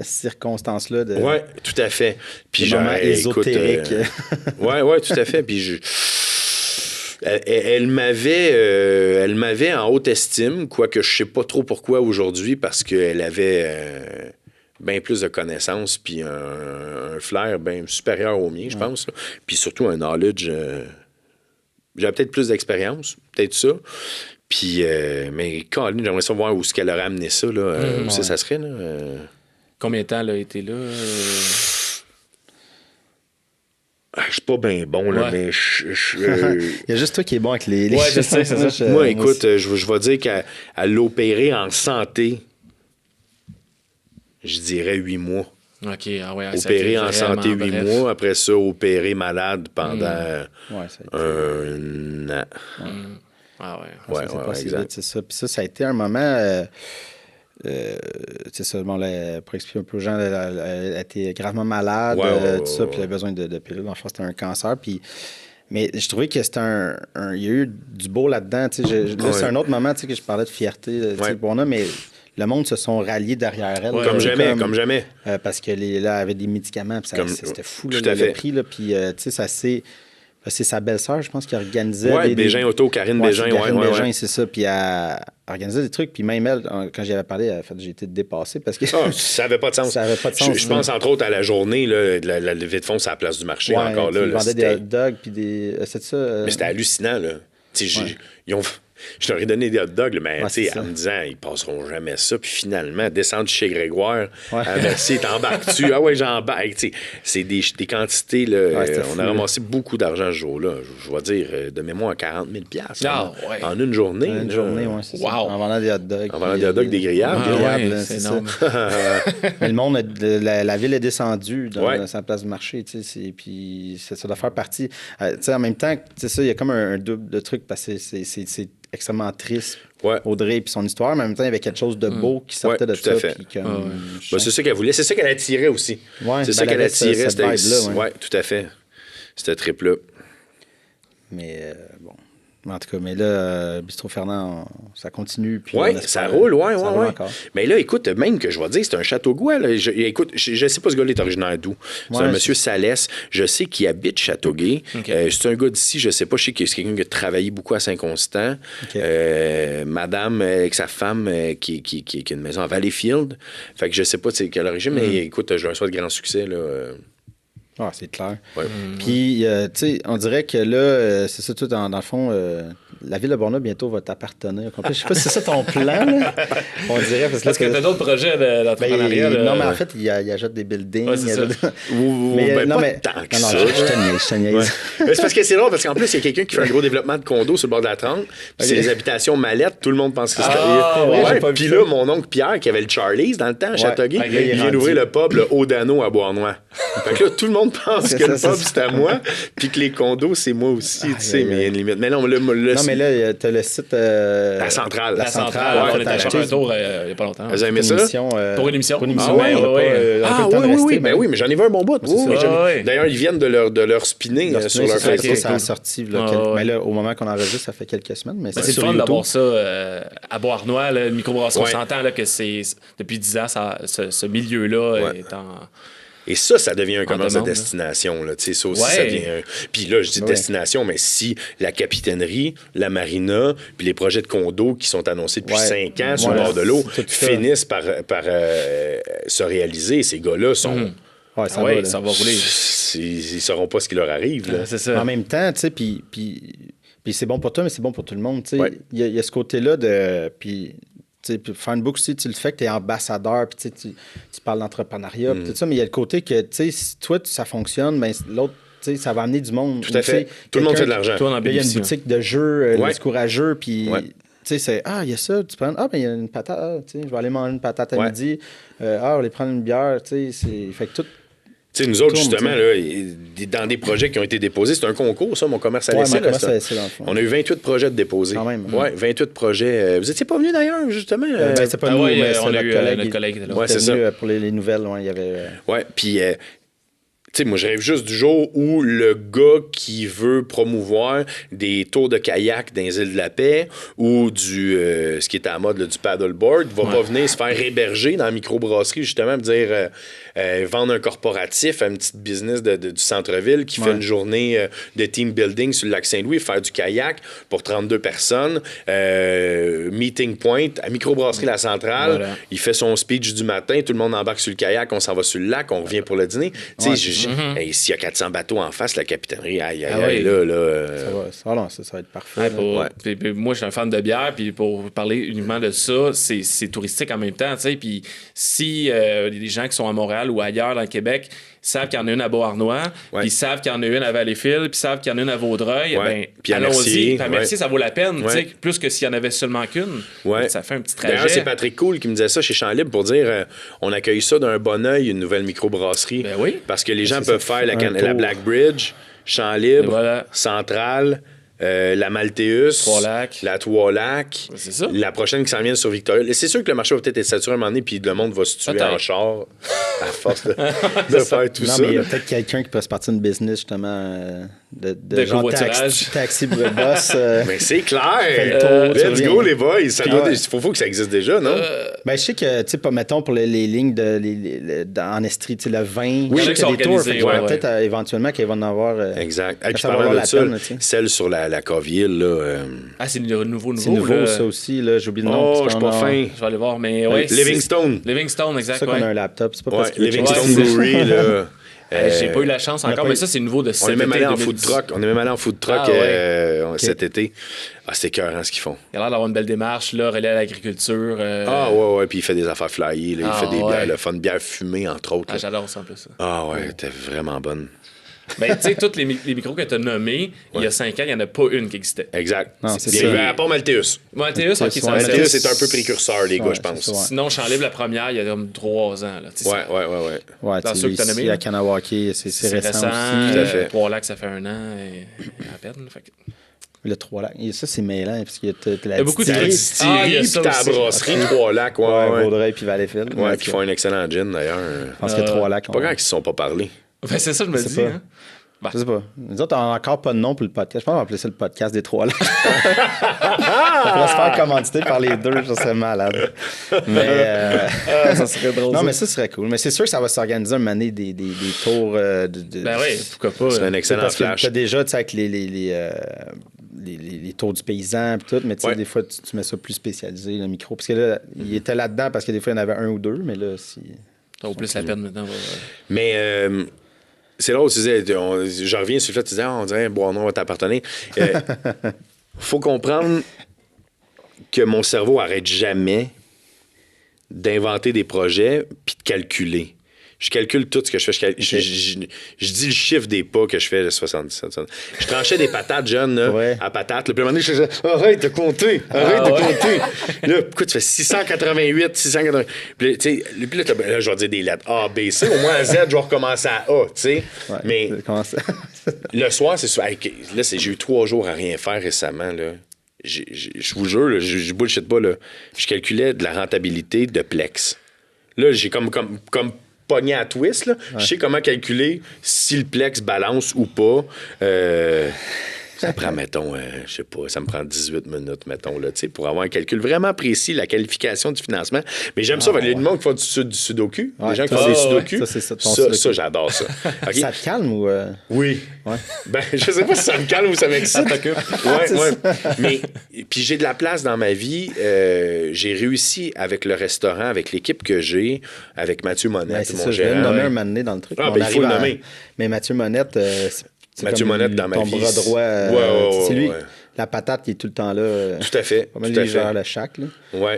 circonstance-là. Oui, tout à fait. Puis genre, ésotérique. Oui, tout à fait. Puis elle m'avait en haute estime, quoique je ne sais pas trop pourquoi aujourd'hui, parce qu'elle avait bien plus de connaissances, puis un flair bien supérieur au mien, je pense. Là. Puis surtout un knowledge. J'avais peut-être plus d'expérience, peut-être ça. Puis, mais Colin, j'aimerais savoir où est-ce qu'elle aurait amené ça, là. Où ça serait, là? Combien de temps elle a été là? Je suis pas bien bon, là, mais Il y a juste toi qui es bon avec les ouais, je sais, c'est ça. Moi, écoute, je vais dire qu'elle l'a opéré en santé, je dirais 8 mois. OK, opéré en santé 8 mois. Après ça, opéré malade pendant un an. Exact. C'est ça. Puis ça a été un moment... c'est ça, bon, là, pour expliquer un peu aux gens, elle était gravement malade, tout ça, puis elle avait besoin de pilules. Enfin, c'était un cancer. Puis... Mais je trouvais que c'était il y a eu du beau là-dedans. Là, c'est un autre moment que je parlais de fierté pour nous, mais le monde se sont ralliés derrière elle. Comme jamais. Parce que là, elle avait des médicaments, puis c'était fou, le prix. Là, puis, ça s'est... C'est sa belle-sœur, je pense, qui organisait... Oui, Bégin Auto, Karine Bégin. Karine Bégin, c'est ça. Puis elle organisait des trucs. Puis même elle, quand j'y avais parlé, elle a fait j'ai été dépassé parce que... ça n'avait pas de sens. Je pense, entre autres, à la journée, là, de la levée de fonds à la place du marché, encore là. Ils vendaient des hot dogs, puis des... C'est ça... Mais c'était hallucinant, là. Je leur ai donné des hot dogs, mais en me disant, ils passeront jamais ça. Puis finalement, descendu chez Grégoire, t'embarques-tu? Ah ouais, j'embarque. C'est des quantités. Là, on a ramassé beaucoup d'argent ce jour-là. Je vais dire, de mémoire, 40 000 en une journée. En une journée, oui, c'est ça. En vendant des hot dogs. En vendant des hot dogs, des grillables. C'est énorme. Mais le monde, la ville est descendue dans sa place de marché. Puis ça doit faire partie. En même temps, il y a comme un double de trucs parce que c'est extrêmement triste, Audrey et son histoire, mais en même temps, il y avait quelque chose de beau qui sortait de tout à fait. C'est ça qu'elle voulait. C'est ça qu'elle attirait aussi. C'est ça qu'elle attirait. Oui, tout à fait. C'était triple. Mais bon. En tout cas, mais là, Bistrot Fernand, ça continue. Oui, ça roule, oui. Mais là, écoute, même que je vais dire, c'est un Châteauguay. Là. Écoute, je ne sais pas ce gars-là est originaire d'où. C'est un monsieur Salès. Je sais qu'il habite Châteauguay. Okay. C'est un gars d'ici, je ne sais pas. Je sais que c'est quelqu'un qui a travaillé beaucoup à Saint-Constant. Okay. Madame, avec sa femme, qui a une maison à Valleyfield. Fait que je ne sais pas quelle origine, mais écoute, je leur souhaite grand succès, là. Ah, c'est clair. Ouais. Puis, tu sais, on dirait que là, c'est ça, tout dans le fond, la ville de Borna bientôt va t'appartenir. Je sais pas si c'est ça ton plan, là. On dirait. Parce que t'as d'autres projets d'entrepreneuriat. Non, mais en fait, il achète des buildings. Ouais, c'est ça. Non, je te niaise. C'est parce que c'est drôle, parce qu'en plus, il y a quelqu'un qui fait un gros développement de condos sur le bord de la 30. C'est les habitations mallettes. Tout le monde pense que c'est Puis là, mon oncle Pierre, qui avait le Charlie's dans le temps à Châteauguay, il vient d'ouvrir le pub, le Haut-Dano à Bois-Noir. Fait que là, tout le monde pense que le pub, c'est à moi, puis que les condos, c'est moi aussi, tu sais, mais il y a une limite. Mais non, mais là, t'as le site... La centrale. La centrale, on était acheté un tour il n'y a pas longtemps. Vous avez aimé ça? Pour une émission. Oui, mais j'en ai vu un bon bout. D'ailleurs, ils viennent de leur spinner sur leur Facebook. Ça a sorti, mais là, au moment qu'on enregistre, ça fait quelques semaines. Mais c'est le fun d'avoir ça à Beauharnois, le microbrasserie. On s'entend que c'est depuis 10 ans, ce milieu-là est en... Et ça devient un commerce de destination. Là. Ça aussi, ça devient Puis là, je dis destination, mais si la capitainerie, la marina, puis les projets de condos qui sont annoncés depuis 5 ans sur le bord de l'eau finissent par se réaliser, ces gars-là sont... ça va rouler. Ils ne sauront pas ce qui leur arrive. Là. C'est ça. En même temps, tu sais, puis Puis c'est bon pour toi, mais c'est bon pour tout le monde. Il y a ce côté-là de... Puis faire une boucle aussi, tu le fais que tu es ambassadeur, puis tu parles d'entrepreneuriat, puis tout ça, mais il y a le côté que, si toi, ça fonctionne, ben l'autre, ça va amener du monde. Tout à fait. Tout le monde fait de l'argent. Il y a une boutique de jeux, le courageux, puis... c'est, il y a ça, tu prends, il y a une patate, je vais aller manger une patate à midi, on va aller prendre une bière, fait que tout... nous autres, justement, là, dans des projets qui ont été déposés, c'est un concours, ça, mon commerce à l'essai. On a eu 28 projets de déposés. Quand même. Oui, 28 projets. Vous n'étiez pas venus d'ailleurs, justement? C'est pas nous, mais c'est notre collègue. Ouais, c'est ça. Pour les nouvelles, il y avait... Oui, puis... moi, je rêve juste du jour où le gars qui veut promouvoir des tours de kayak dans les îles de la Paix ou ce qui est à la mode, là, du paddleboard, va pas venir se faire héberger dans la microbrasserie, justement, me dire vendre un corporatif à une petite business du centre-ville qui fait une journée de team building sur le lac Saint-Louis, faire du kayak pour 32 personnes, meeting point à microbrasserie La Centrale. Voilà. Il fait son speech du matin, tout le monde embarque sur le kayak, on s'en va sur le lac, on revient pour le dîner. Hey, s'il y a 400 bateaux en face, la capitainerie, là... Ça va être parfait. Puis moi, je suis un fan de bière, puis pour parler uniquement de ça, c'est touristique en même temps, tu sais, puis si y a des gens qui sont à Montréal ou ailleurs dans le Québec savent qu'il y en a une à Beauharnois, puis ils savent qu'il y en a une à Valleyfield, puis savent qu'il y en a une à Vaudreuil, puis allons-y. À Mercier, ça vaut la peine, plus que s'il y en avait seulement qu'une. Ça fait un petit trajet. D'ailleurs, c'est Patrick Cool qui me disait ça chez Champ Libre pour dire on accueille ça d'un bon œil, une nouvelle microbrasserie. Parce que les gens peuvent faire la Black Bridge, Champ Libre, Centrale, la Maltéus, la Trois-Lacs, la prochaine qui s'en vient sur Victoria. C'est sûr que le marché va peut-être être saturé à un moment donné, puis le monde va se tuer en char à force de faire tout ça. Non, mais il y a peut-être quelqu'un qui peut se partir d'une business, justement, de genre taxi boss. Mais c'est clair! Let's go, les boys! Il faut que ça existe déjà, non? Ben, je sais que, tu sais, mettons, pour les lignes en Estrie, le vin, je sais qu'il y a des tours, peut-être éventuellement qu'il va en avoir... Exact. Puis parlant de ça, celle sur la Coville, là... c'est nouveau. C'est nouveau, ça aussi, là. J'oublie le nom. Oh, je suis pas fin. Je vais aller voir, mais Livingstone, exact. C'est ça qu'on a un laptop. C'est pas parce que... Livingstone Brewery, là... j'ai pas eu la chance encore, mais ça, c'est nouveau de cet été. On est même allé en food truck cet été. C'est écœurant ce qu'ils font. Il a l'air d'avoir une belle démarche, là, reliée à l'agriculture. Puis il fait des affaires flyées. Il fait des bières, le fun de bière fumée, entre autres. J'adore ça, en plus. T'es vraiment bonne. Ben, tu sais, toutes les micros que tu as nommés, il y a 5 ans, il n'y en a pas une qui existait. Exact. C'est ça. À part Malteus. Malteus, Malteus, c'est un peu précurseur, les gars, je pense. Sinon, Champ Libre, la première, il y a comme 3 ans. Là, ouais, dans ceux que tu as nommés. À Kanawaki, c'est récent aussi. Tout à fait. Trois-Lacs, ça fait 1 an et à peine. Fait que... Le Trois-Lacs. Et ça, c'est mêlant, parce qu'il y a beaucoup de distilleries, puis t'as la brasserie Trois-Lacs. Vaudreuil puis Valleyfield. Ouais, qui font un excellent gin, d'ailleurs. Je pense que Trois-Lacs... Pas grand qu'ils se sont pas parlé. Ben, c'est ça, je me dis. Je sais pas. Nous autres, on n'a encore pas de nom pour le podcast. Je pense qu'on va appeler ça le podcast des Trois-Lacs. On pourrait se faire commanditer par les deux, ça serait malade. Mais ça serait drôle. Non, mais ça serait cool. Mais c'est sûr que ça va s'organiser un moment donné des tours Ben oui, pourquoi pas. C'est un excellent flash. Tu as déjà, tu sais, avec les tours du paysan et tout, mais tu sais, des fois, tu mets ça plus spécialisé, le micro. Parce que là, il était là-dedans parce que des fois, il y en avait un ou deux, mais là, si... Ça vaut plus la peine maintenant. Mais... c'est là où tu disais, je reviens sur le fait, tu disais, on dirait, Bois-Noir va t'appartenir. Faut comprendre que mon cerveau arrête jamais d'inventer des projets puis de calculer. Je calcule tout ce que je fais. Je dis le chiffre des pas que je fais, 77. Je tranchais des patates jeunes à patates. Puis à un moment donné, je faisais arrête de compter. Là, pourquoi tu fais 688, 688? Puis là, je vais dire des lettres A, B, C. Au moins à Z, je vais recommencer à A. Tu sais. Mais le soir, c'est ça. Là, j'ai eu 3 jours à rien faire récemment. Là. Je vous jure, là, je bullshit pas. Là. Je calculais de la rentabilité de Plex. Là, j'ai comme pogné à twist, là. Je sais comment calculer si le Plex balance ou pas. Ça prend, mettons, je sais pas, ça me prend 18 minutes, mettons, là, tu sais, pour avoir un calcul vraiment précis, la qualification du financement. Mais j'aime ça, il y a des gens qui font du sudoku, des gens qui font des sudoku. Ça, j'adore ça. Okay. Ça te calme ou... Oui. Ouais. Ben, je sais pas si ça me calme ou ça m'excite. Mais, puis j'ai de la place dans ma vie. J'ai réussi avec le restaurant, avec l'équipe que j'ai, avec Mathieu Monette, mon gérant. Je vais le nommer un moment donné dans le truc. Il faut le nommer. Mais Mathieu Monette... Mathieu Monette dans ma vie. Ton bras droit. C'est lui. la patate qui est tout le temps là. Tout à fait. Pas mal légère, le chac. Oui.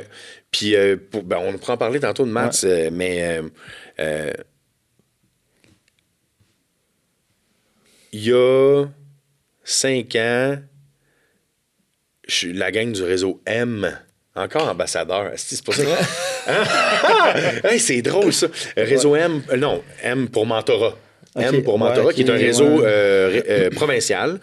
Puis, on pourra en parler tantôt de maths, mais il y a 5 ans, je suis la gang du réseau M. Encore ambassadeur. C'est pour ça que... hey, c'est drôle, ça. Réseau M... non, M pour mentorat. M pour mentorat, qui est un réseau provincial,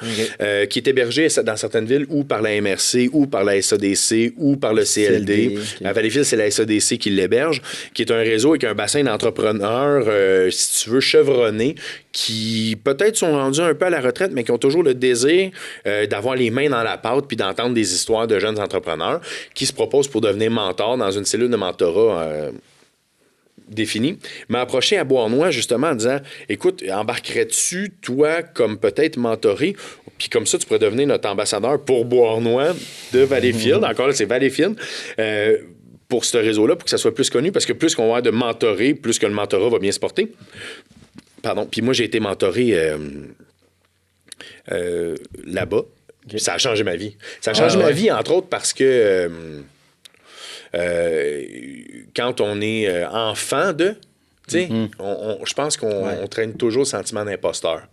qui est hébergé dans certaines villes ou par la MRC, ou par la SADC, ou par le CLD. À Valleyfield, c'est la SADC qui l'héberge, qui est un réseau avec un bassin d'entrepreneurs, si tu veux, chevronnés, qui peut-être sont rendus un peu à la retraite, mais qui ont toujours le désir d'avoir les mains dans la pâte puis d'entendre des histoires de jeunes entrepreneurs qui se proposent pour devenir mentors dans une cellule de mentorat défini, m'a approché à Beauharnois justement en disant écoute, embarquerais-tu, toi, comme peut-être mentoré, puis comme ça, tu pourrais devenir notre ambassadeur pour Beauharnois de Valleyfield. Encore là, c'est Valleyfield. Pour ce réseau-là, pour que ça soit plus connu, parce que plus qu'on va avoir de mentorés, plus que le mentorat va bien se porter. Pardon. Puis moi, j'ai été mentoré là-bas. Okay. Ça a changé ma vie. Ça a changé ma vie, entre autres, parce que quand on est enfant de, tu sais, je pense qu'on traîne toujours le sentiment d'imposteur.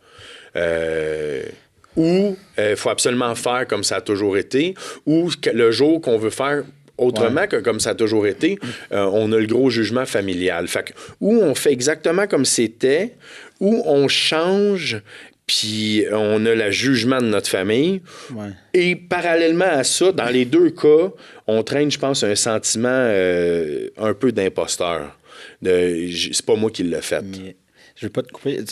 Ou il faut absolument faire comme ça a toujours été, ou le jour qu'on veut faire autrement que comme ça a toujours été, on a le gros jugement familial. Fait que, ou on fait exactement comme c'était, ou on change... Puis on a le jugement de notre famille. Ouais. Et parallèlement à ça, dans les deux cas, on traîne, je pense, un sentiment un peu d'imposteur. C'est pas moi qui l'ai fait. Mais je veux pas te couper.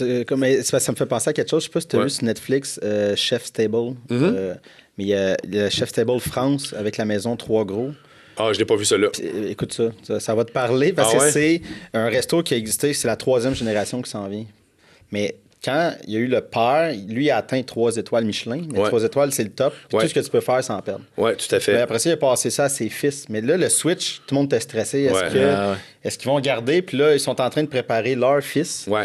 Ça me fait penser à quelque chose. Je sais pas si tu as vu sur Netflix, Chef's Table. Mais il y a le Chef's Table France avec la maison Trois Gros. Ah, je l'ai pas vu ça là. Écoute ça va te parler parce que c'est un resto qui a existé. C'est la 3e génération qui s'en vient. Mais... Quand il y a eu le père, lui il a atteint 3 étoiles Michelin. Mais 3 étoiles, c'est le top. Tout ce que tu peux faire sans perdre. Oui, tout à fait. Mais après ça, il a passé ça à ses fils. Mais là, le switch, tout le monde était stressé. Est-ce qu'ils vont garder? Puis là, ils sont en train de préparer leur fils. Ouais.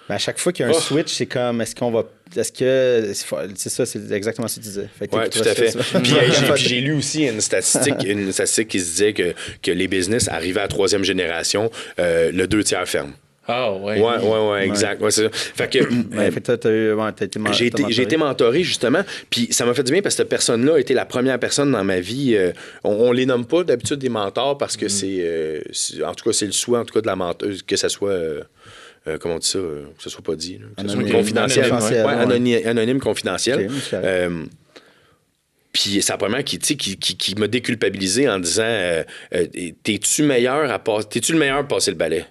Mais à chaque fois qu'il y a un switch, c'est comme, est-ce qu'on va... Est-ce que... C'est ça, c'est exactement ce que tu disais. Oui, tout à fait. Puis j'ai lu aussi une statistique qui se disait que les business arrivaient à la 3e génération, le 2/3 ferme. Ah, ouais. Oui, exact. Ouais, c'est ça. Fait que. J'ai été mentoré, justement. Puis ça m'a fait du bien parce que cette personne-là a été la première personne dans ma vie. On les nomme pas d'habitude des mentors parce que c'est. En tout cas, c'est le souhait, en tout cas, de la menteuse, que ça soit. Comment on dit ça? Que ça soit pas dit. Là, que ça soit confidentiel. Anonyme, confidentiel. Okay, puis c'est la première qui m'a déculpabilisé en disant t'es-tu le meilleur à passer le balai?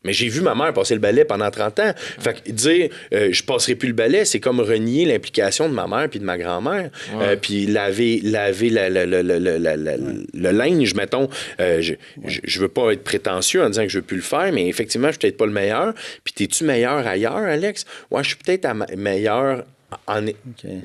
Mais j'ai vu ma mère passer le balai pendant 30 ans. Fait que dire je passerai plus le balai, c'est comme renier l'implication de ma mère puis de ma grand-mère. Puis laver le linge, mettons. Je veux pas être prétentieux en disant que je veux plus le faire, mais effectivement, je suis peut-être pas le meilleur. Puis t'es-tu meilleur ailleurs, Alex? Ouais, je suis peut-être meilleur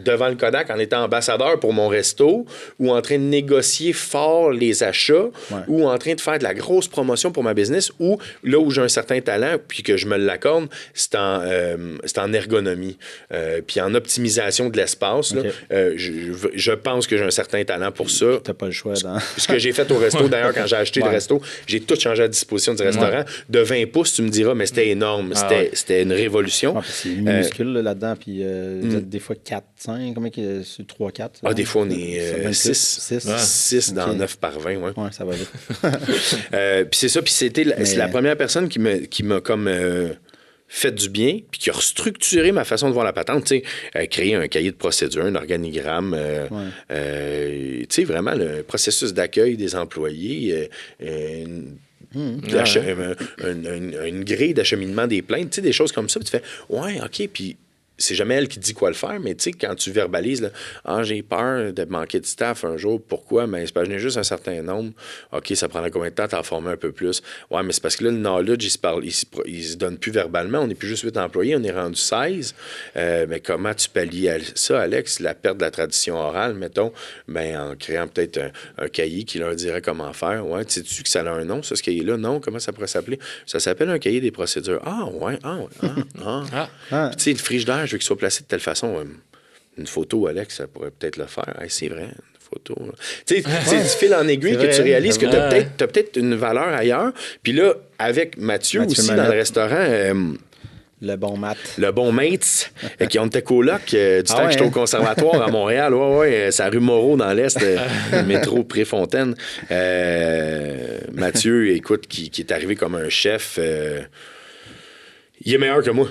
devant le Kodak en étant ambassadeur pour mon resto ou en train de négocier fort les achats ou en train de faire de la grosse promotion pour ma business ou là où j'ai un certain talent puis que je me l'accorde, c'est en ergonomie puis en optimisation de l'espace. Là, je pense que j'ai un certain talent pour ça. T'as pas le choix. Ce que j'ai fait au resto, d'ailleurs, quand j'ai acheté le resto, j'ai tout changé à disposition du restaurant. De 20 pouces, tu me diras, mais c'était énorme. C'était une révolution. C'est minuscule là-dedans, puis des fois 4, 5, comment c'est 3, 4? Ah, des fois, on est 6 dans 9 par 20, ouais. Ouais, ça va vite. Puis c'est ça, puis c'est la première personne qui m'a comme fait du bien, puis qui a restructuré ma façon de voir la patente, tu sais, créer un cahier de procédure, un organigramme, tu sais, vraiment le processus d'accueil des employés, une grille d'acheminement des plaintes, tu sais, des choses comme ça, puis tu fais, ouais, OK, puis c'est jamais elle qui dit quoi le faire, mais tu sais, quand tu verbalises, là, j'ai peur de manquer de staff un jour, pourquoi? Mais c'est parce que j'en ai juste un certain nombre. OK, ça prendra combien de temps t'en former un peu plus? Ouais, mais c'est parce que là, le knowledge, il se donne plus verbalement. On n'est plus juste 8 employés, on est rendu 16. Mais comment tu pallies ça, Alex? La perte de la tradition orale, mettons, en créant peut-être un cahier qui leur dirait comment faire. Ouais, sais-tu que ça a un nom, ça, ce cahier-là? Non, comment ça pourrait s'appeler? Ça s'appelle un cahier des procédures. Ah, ouais, Puis tu sais, le frigidaire, je veux qu'il soit placé de telle façon. Une photo, Alex, ça pourrait peut-être le faire. Hey, c'est vrai, une photo. Tu sais, c'est du fil en aiguille que tu réalises que t'as peut-être une valeur ailleurs. Puis là, avec Mathieu aussi, Manette. Dans le restaurant... le bon Matt. Le bon Mates, qui on était coloc du temps que j'étais au conservatoire à Montréal. C'est à rue Moreau dans l'Est, métro Préfontaine. Mathieu, écoute, qui est arrivé comme un chef, il est meilleur que moi.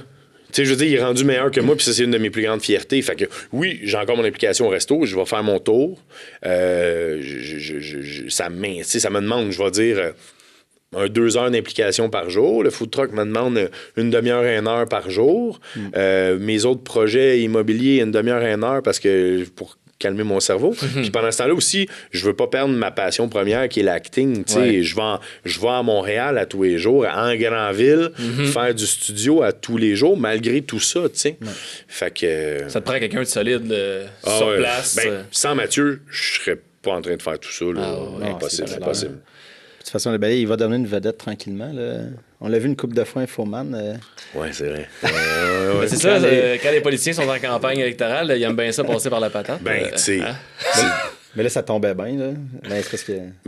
Tu sais, je veux dire, il est rendu meilleur que moi, puis ça, c'est une de mes plus grandes fiertés. Fait que, oui, j'ai encore mon implication au resto, je vais faire mon tour. Ça me demande, je vais dire... 2 heures d'implication par jour. Le food truck me demande une demi-heure à 1 heure par jour. Mes autres projets immobiliers, une demi-heure à 1 heure parce que pour calmer mon cerveau. Puis pendant ce temps-là aussi, je veux pas perdre ma passion première qui est l'acting. Ouais. Je vais à Montréal à tous les jours, en Grandville, faire du studio à tous les jours, malgré tout ça. Ouais. Fait que... Ça te prend quelqu'un de solide sur place. Ben, sans Mathieu, je serais pas en train de faire tout ça. Là. Impossible. De toute façon, il va devenir une vedette tranquillement. Là. On l'a vu une couple de fois, Infoman. Oui, c'est vrai. C'est ça, quand les politiciens sont en campagne électorale, ils aiment bien ça passer par la patate. Ben, tu sais... Mais là, ça tombait bien, là.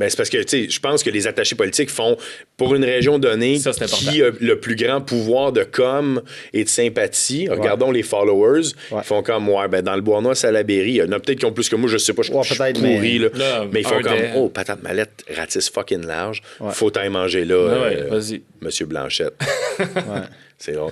C'est parce que, tu sais, je pense que les attachés politiques font, pour une région donnée, qui a le plus grand pouvoir de com et de sympathie. Regardons les followers. Ils font comme, dans le Bois-Noir, Salaberry, il y en a peut-être qui ont plus que moi, je sais pas, je suis pourri, là. Mais ils font comme, patate mallette, ratisse fucking large, faut t'aller manger là, Monsieur Blanchette. C'est drôle.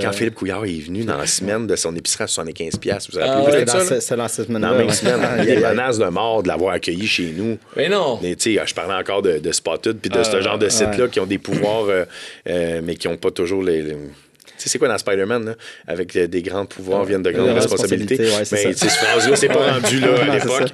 Quand Philippe Couillard est venu dans la semaine de son épicerie à 75$, vous vous rappelez de ça? C'est dans cette semaine-là. Dans la même semaine, il y a des menaces de mort de l'avoir accueilli chez nous. Mais non! Mais tu sais, je parlais encore de Spotted puis de ce genre de sites-là qui ont des pouvoirs, mais qui n'ont pas toujours les... Tu sais, c'est quoi dans Spider-Man, là? Avec des grands pouvoirs viennent de grandes responsabilités. Mais cette phrase-là, c'est pas rendu là à l'époque.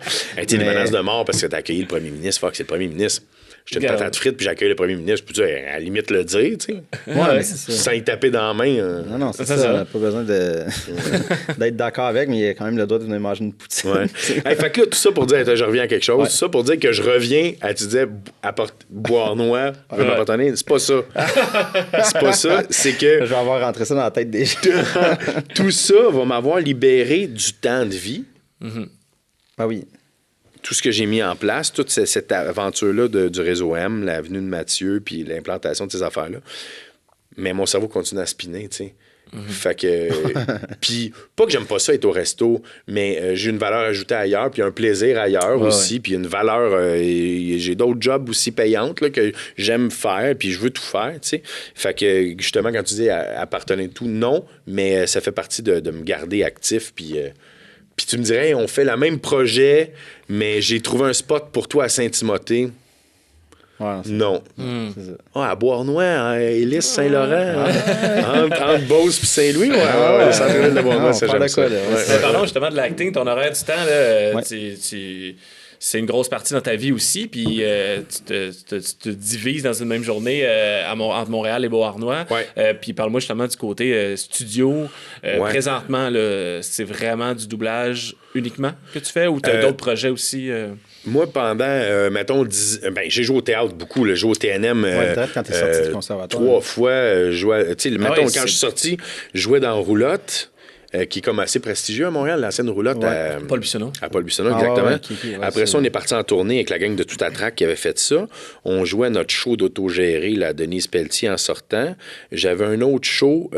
Des menaces de mort parce que t'as accueilli le premier ministre. Fuck, c'est le premier ministre. J'étais une patate frite puis j'accueille le premier ministre. Je peux dire, à la limite le dire, tu sais. Ouais, c'est ça. Sans y taper dans la main. Non, c'est ça. On n'a pas besoin d'être d'accord avec, mais il y a quand même le droit de venir manger une poutine. Ouais. Fait que là, tout ça pour dire, je reviens à quelque chose. Tout ça pour dire que je reviens à, tu disais, Bois-Noir, c'est pas ça. C'est pas ça. C'est que. Je vais avoir rentré ça dans la tête des gens. Tout ça va m'avoir libéré du temps de vie. Ah oui. Tout ce que j'ai mis en place, toute cette aventure-là du réseau M, l'avenue de Mathieu, puis l'implantation de ces affaires-là. Mais mon cerveau continue à spinner, tu sais. Fait que... Puis, pas que j'aime pas ça être au resto, mais j'ai une valeur ajoutée ailleurs, puis un plaisir ailleurs aussi, puis une valeur... j'ai d'autres jobs aussi payantes là, que j'aime faire, puis je veux tout faire, tu sais. Fait que, justement, quand tu dis appartenir tout, non, mais ça fait partie de me garder actif, puis... Puis tu me dirais, hey, on fait le même projet, mais j'ai trouvé un spot pour toi à Saint-Timothée. Ouais, non. C'est ça. À Bois-Noir, à Hélice, Saint-Laurent, entre Beauce et Saint-Louis. Le centre-ville de Bois-Noir, ça, j'aime ça. Parlons justement de l'acting, ton horaire du temps, là, c'est une grosse partie dans ta vie aussi, puis tu te divises dans une même journée entre Montréal et Beauharnois. Puis parle-moi justement du côté studio. Présentement, là, c'est vraiment du doublage uniquement que tu fais ou tu as d'autres projets aussi? Moi, pendant, mettons, j'ai joué au théâtre beaucoup. J'ai joué au TNM quand t'es sorti du conservatoire. 3 fois. Mettons, quand je suis sorti, je jouais dans Roulotte. Qui est comme assez prestigieux à Montréal, l'ancienne roulotte à Paul Buissonneau. À Paul Buissonneau, exactement. Après ça, on est parti en tournée avec la gang de Tout à Trac qui avait fait ça. On jouait notre show d'autogéré, la Denise Pelletier, en sortant. J'avais un autre show.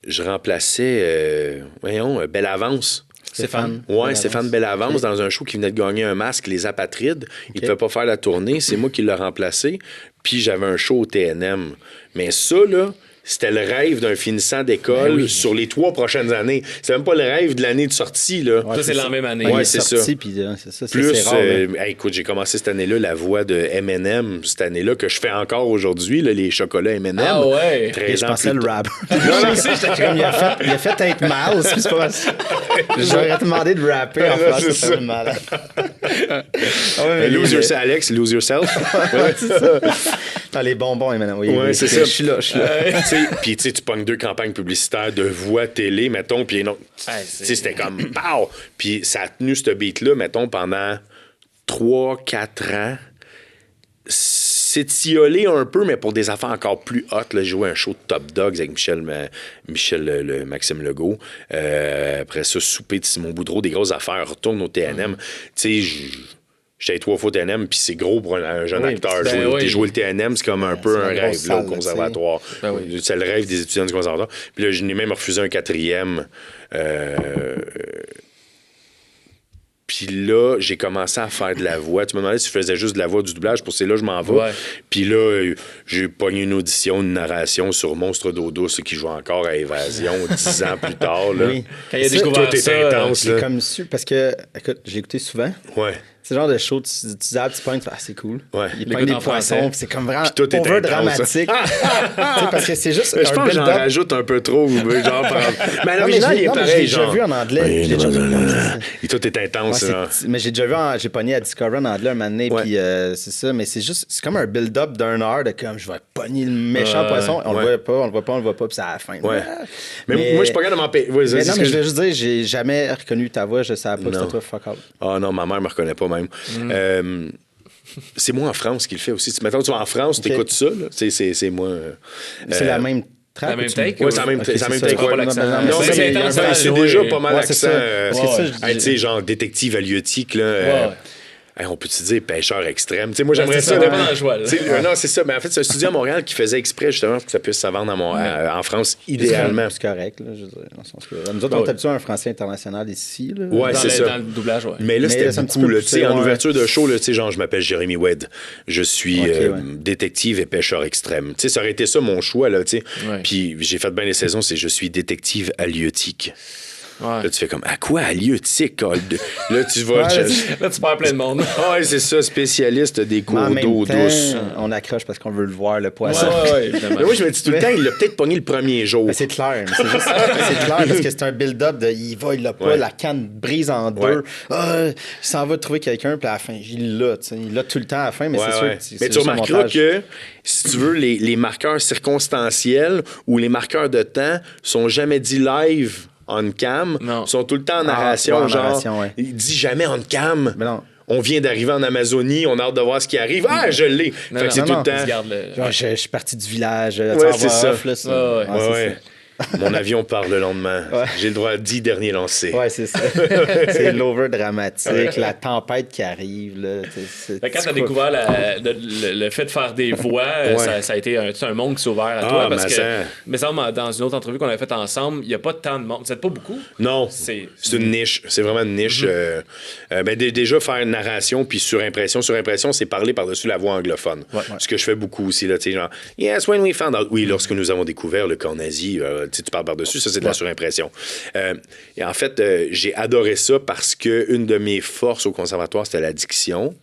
Je remplaçais, Belle Avance. Stéphane. Oui, Stéphane Bellavance, dans un show qui venait de gagner un masque, Les Apatrides. Il ne pouvait pas faire la tournée. C'est moi qui l'ai remplacé. Puis j'avais un show au TNM. Mais ça, là... C'était le rêve d'un finissant d'école sur les 3 prochaines années. C'est même pas le rêve de l'année de sortie, là. Ça, c'est la même année. Oui, c'est ça. Puis, plus, c'est rare, écoute, j'ai commencé cette année-là la voix de M&M, cette année-là, que je fais encore aujourd'hui, là, les chocolats M&M. Ah ouais! Je pensais le rap. Il a fait être mal, c'est pas ça. J'aurais demandé de rapper en France, ça fait mal. Lose yourself, Alex, lose yourself. C'est ça. Dans les bonbons, M&M. Oui, c'est ça. Je suis là. Puis tu pognes 2 campagnes publicitaires de voix télé, mettons, puis c'était comme pow! Puis ça a tenu ce beat-là, mettons, pendant 3-4 ans. 6 c'est tillolé un peu, mais pour des affaires encore plus hautes. J'ai joué un show de Top Dogs avec Maxime Legault. Après ça, souper de Simon Boudreau, des grosses affaires. Retourne au TNM. Tu sais, j'étais 3 fois au TNM, puis c'est gros pour un jeune acteur. Jouer le TNM, c'est comme un peu un rêve là, au conservatoire. C'est le rêve des étudiants du conservatoire. Puis là, je n'ai même refusé un 4e. Puis là, j'ai commencé à faire de la voix. Tu me demandais si je faisais juste de la voix, du doublage. Pour c'est là, je m'en vais. Ouais. Puis là, j'ai pogné une audition, une narration sur Monstre d'eau douce qui joue encore à Évasion 10 ans plus tard. Là. Oui. Quand il a découvert ça, intense. C'est comme sûr, parce que, écoute, j'ai écouté souvent. Ouais. C'est le genre de show, tu zappes, tu pognes, c'est cool. Ouais. Il pogne des poissons, c'est comme vraiment over dramatique. Parce que c'est juste. Je pense que j'en rajoute un peu trop. Genre, mais à l'original, il est pareil. J'ai déjà vu en anglais. Et tout est intense. Mais j'ai déjà vu, j'ai pogné à Discovery en anglais un moment donné, puis c'est ça. Mais c'est juste, c'est comme un build-up d'un heure de comme je vais pogner le méchant poisson. On le voit pas, puis c'est à la fin. Ouais. Mais moi, je suis pas capable de m'en payer. Non, mais je veux juste dire, j'ai jamais reconnu ta voix, je savais pas que c'était toi, fuck out. Ah non, ma mère me reconnaît pas même. C'est moi en France qui le fait aussi. Mettons, tu vas en France, tu écoutes ça. Là. C'est moi. C'est la même track. La même take? Oui, c'est la même take. Non, c'est déjà pas mal l'accent. Tu sais, genre détective halieutique, là. Hey, on peut-tu dire pêcheur extrême? T'sais, moi, j'aimerais ça. Pas dans le choix, non, c'est ça. Mais en fait, c'est un studio à Montréal qui faisait exprès, justement, pour que ça puisse se vendre en France, idéalement. C'est correct, là, je veux dire. Dans le sens que, nous autres, on est habitués à un français international ici. Là. Ouais, c'est ça. Dans le doublage, ouais. Mais là, c'était beaucoup. Là, en ouverture de show, là, genre, je m'appelle Jérémy Wedd. Je suis détective et pêcheur extrême. T'sais, ça aurait été ça mon choix, là, tu sais. Puis j'ai fait bien les saisons, c'est je suis détective halieutique. Ouais. Là, tu fais comme, à quoi halieutique? Là, tu vas. Là, tu perds plein de monde. Ouais, c'est ça, spécialiste des cours d'eau douce. On accroche parce qu'on veut le voir, le poisson. Mais moi, je me dis tout le temps, il l'a peut-être pogné le premier jour. Ben, c'est clair. C'est clair parce que c'est un build-up de il va, il l'a pas, la canne brise en deux. Il s'en va trouver quelqu'un, puis à la fin, il l'a. Il l'a tout le temps à la fin, mais c'est sûr que mais tu remarqueras que, si tu veux, les marqueurs circonstanciels ou les marqueurs de temps sont jamais dit live. On cam, sont tout le temps en narration, il dit jamais on cam. Mais non. On vient d'arriver en Amazonie, on a hâte de voir ce qui arrive. Ah, je l'ai. Fait que c'est tout le temps. Je suis parti du village. C'est ça. Ouais. Mon avion part le lendemain. J'ai le droit à 10 derniers lancers. Ouais, c'est ça. C'est l'over dramatique, la tempête qui arrive. Là, quand tu as découvert le fait de faire des voix, ça a été un monde qui s'est ouvert à toi. Parce que, mais ça, dans une autre entrevue qu'on avait faite ensemble, il n'y a pas tant de monde. Vous n'êtes pas beaucoup? Non. C'est une niche. C'est vraiment une niche. Déjà, faire une narration puis surimpression. Surimpression, c'est parler par-dessus la voix anglophone. Ce que je fais beaucoup aussi. Là, genre, yes, when we found out. Oui, lorsque nous avons découvert le camp nazi. Tu parles par-dessus, ça, c'est de la surimpression. Et en fait, j'ai adoré ça parce qu'une de mes forces au conservatoire, c'était la diction.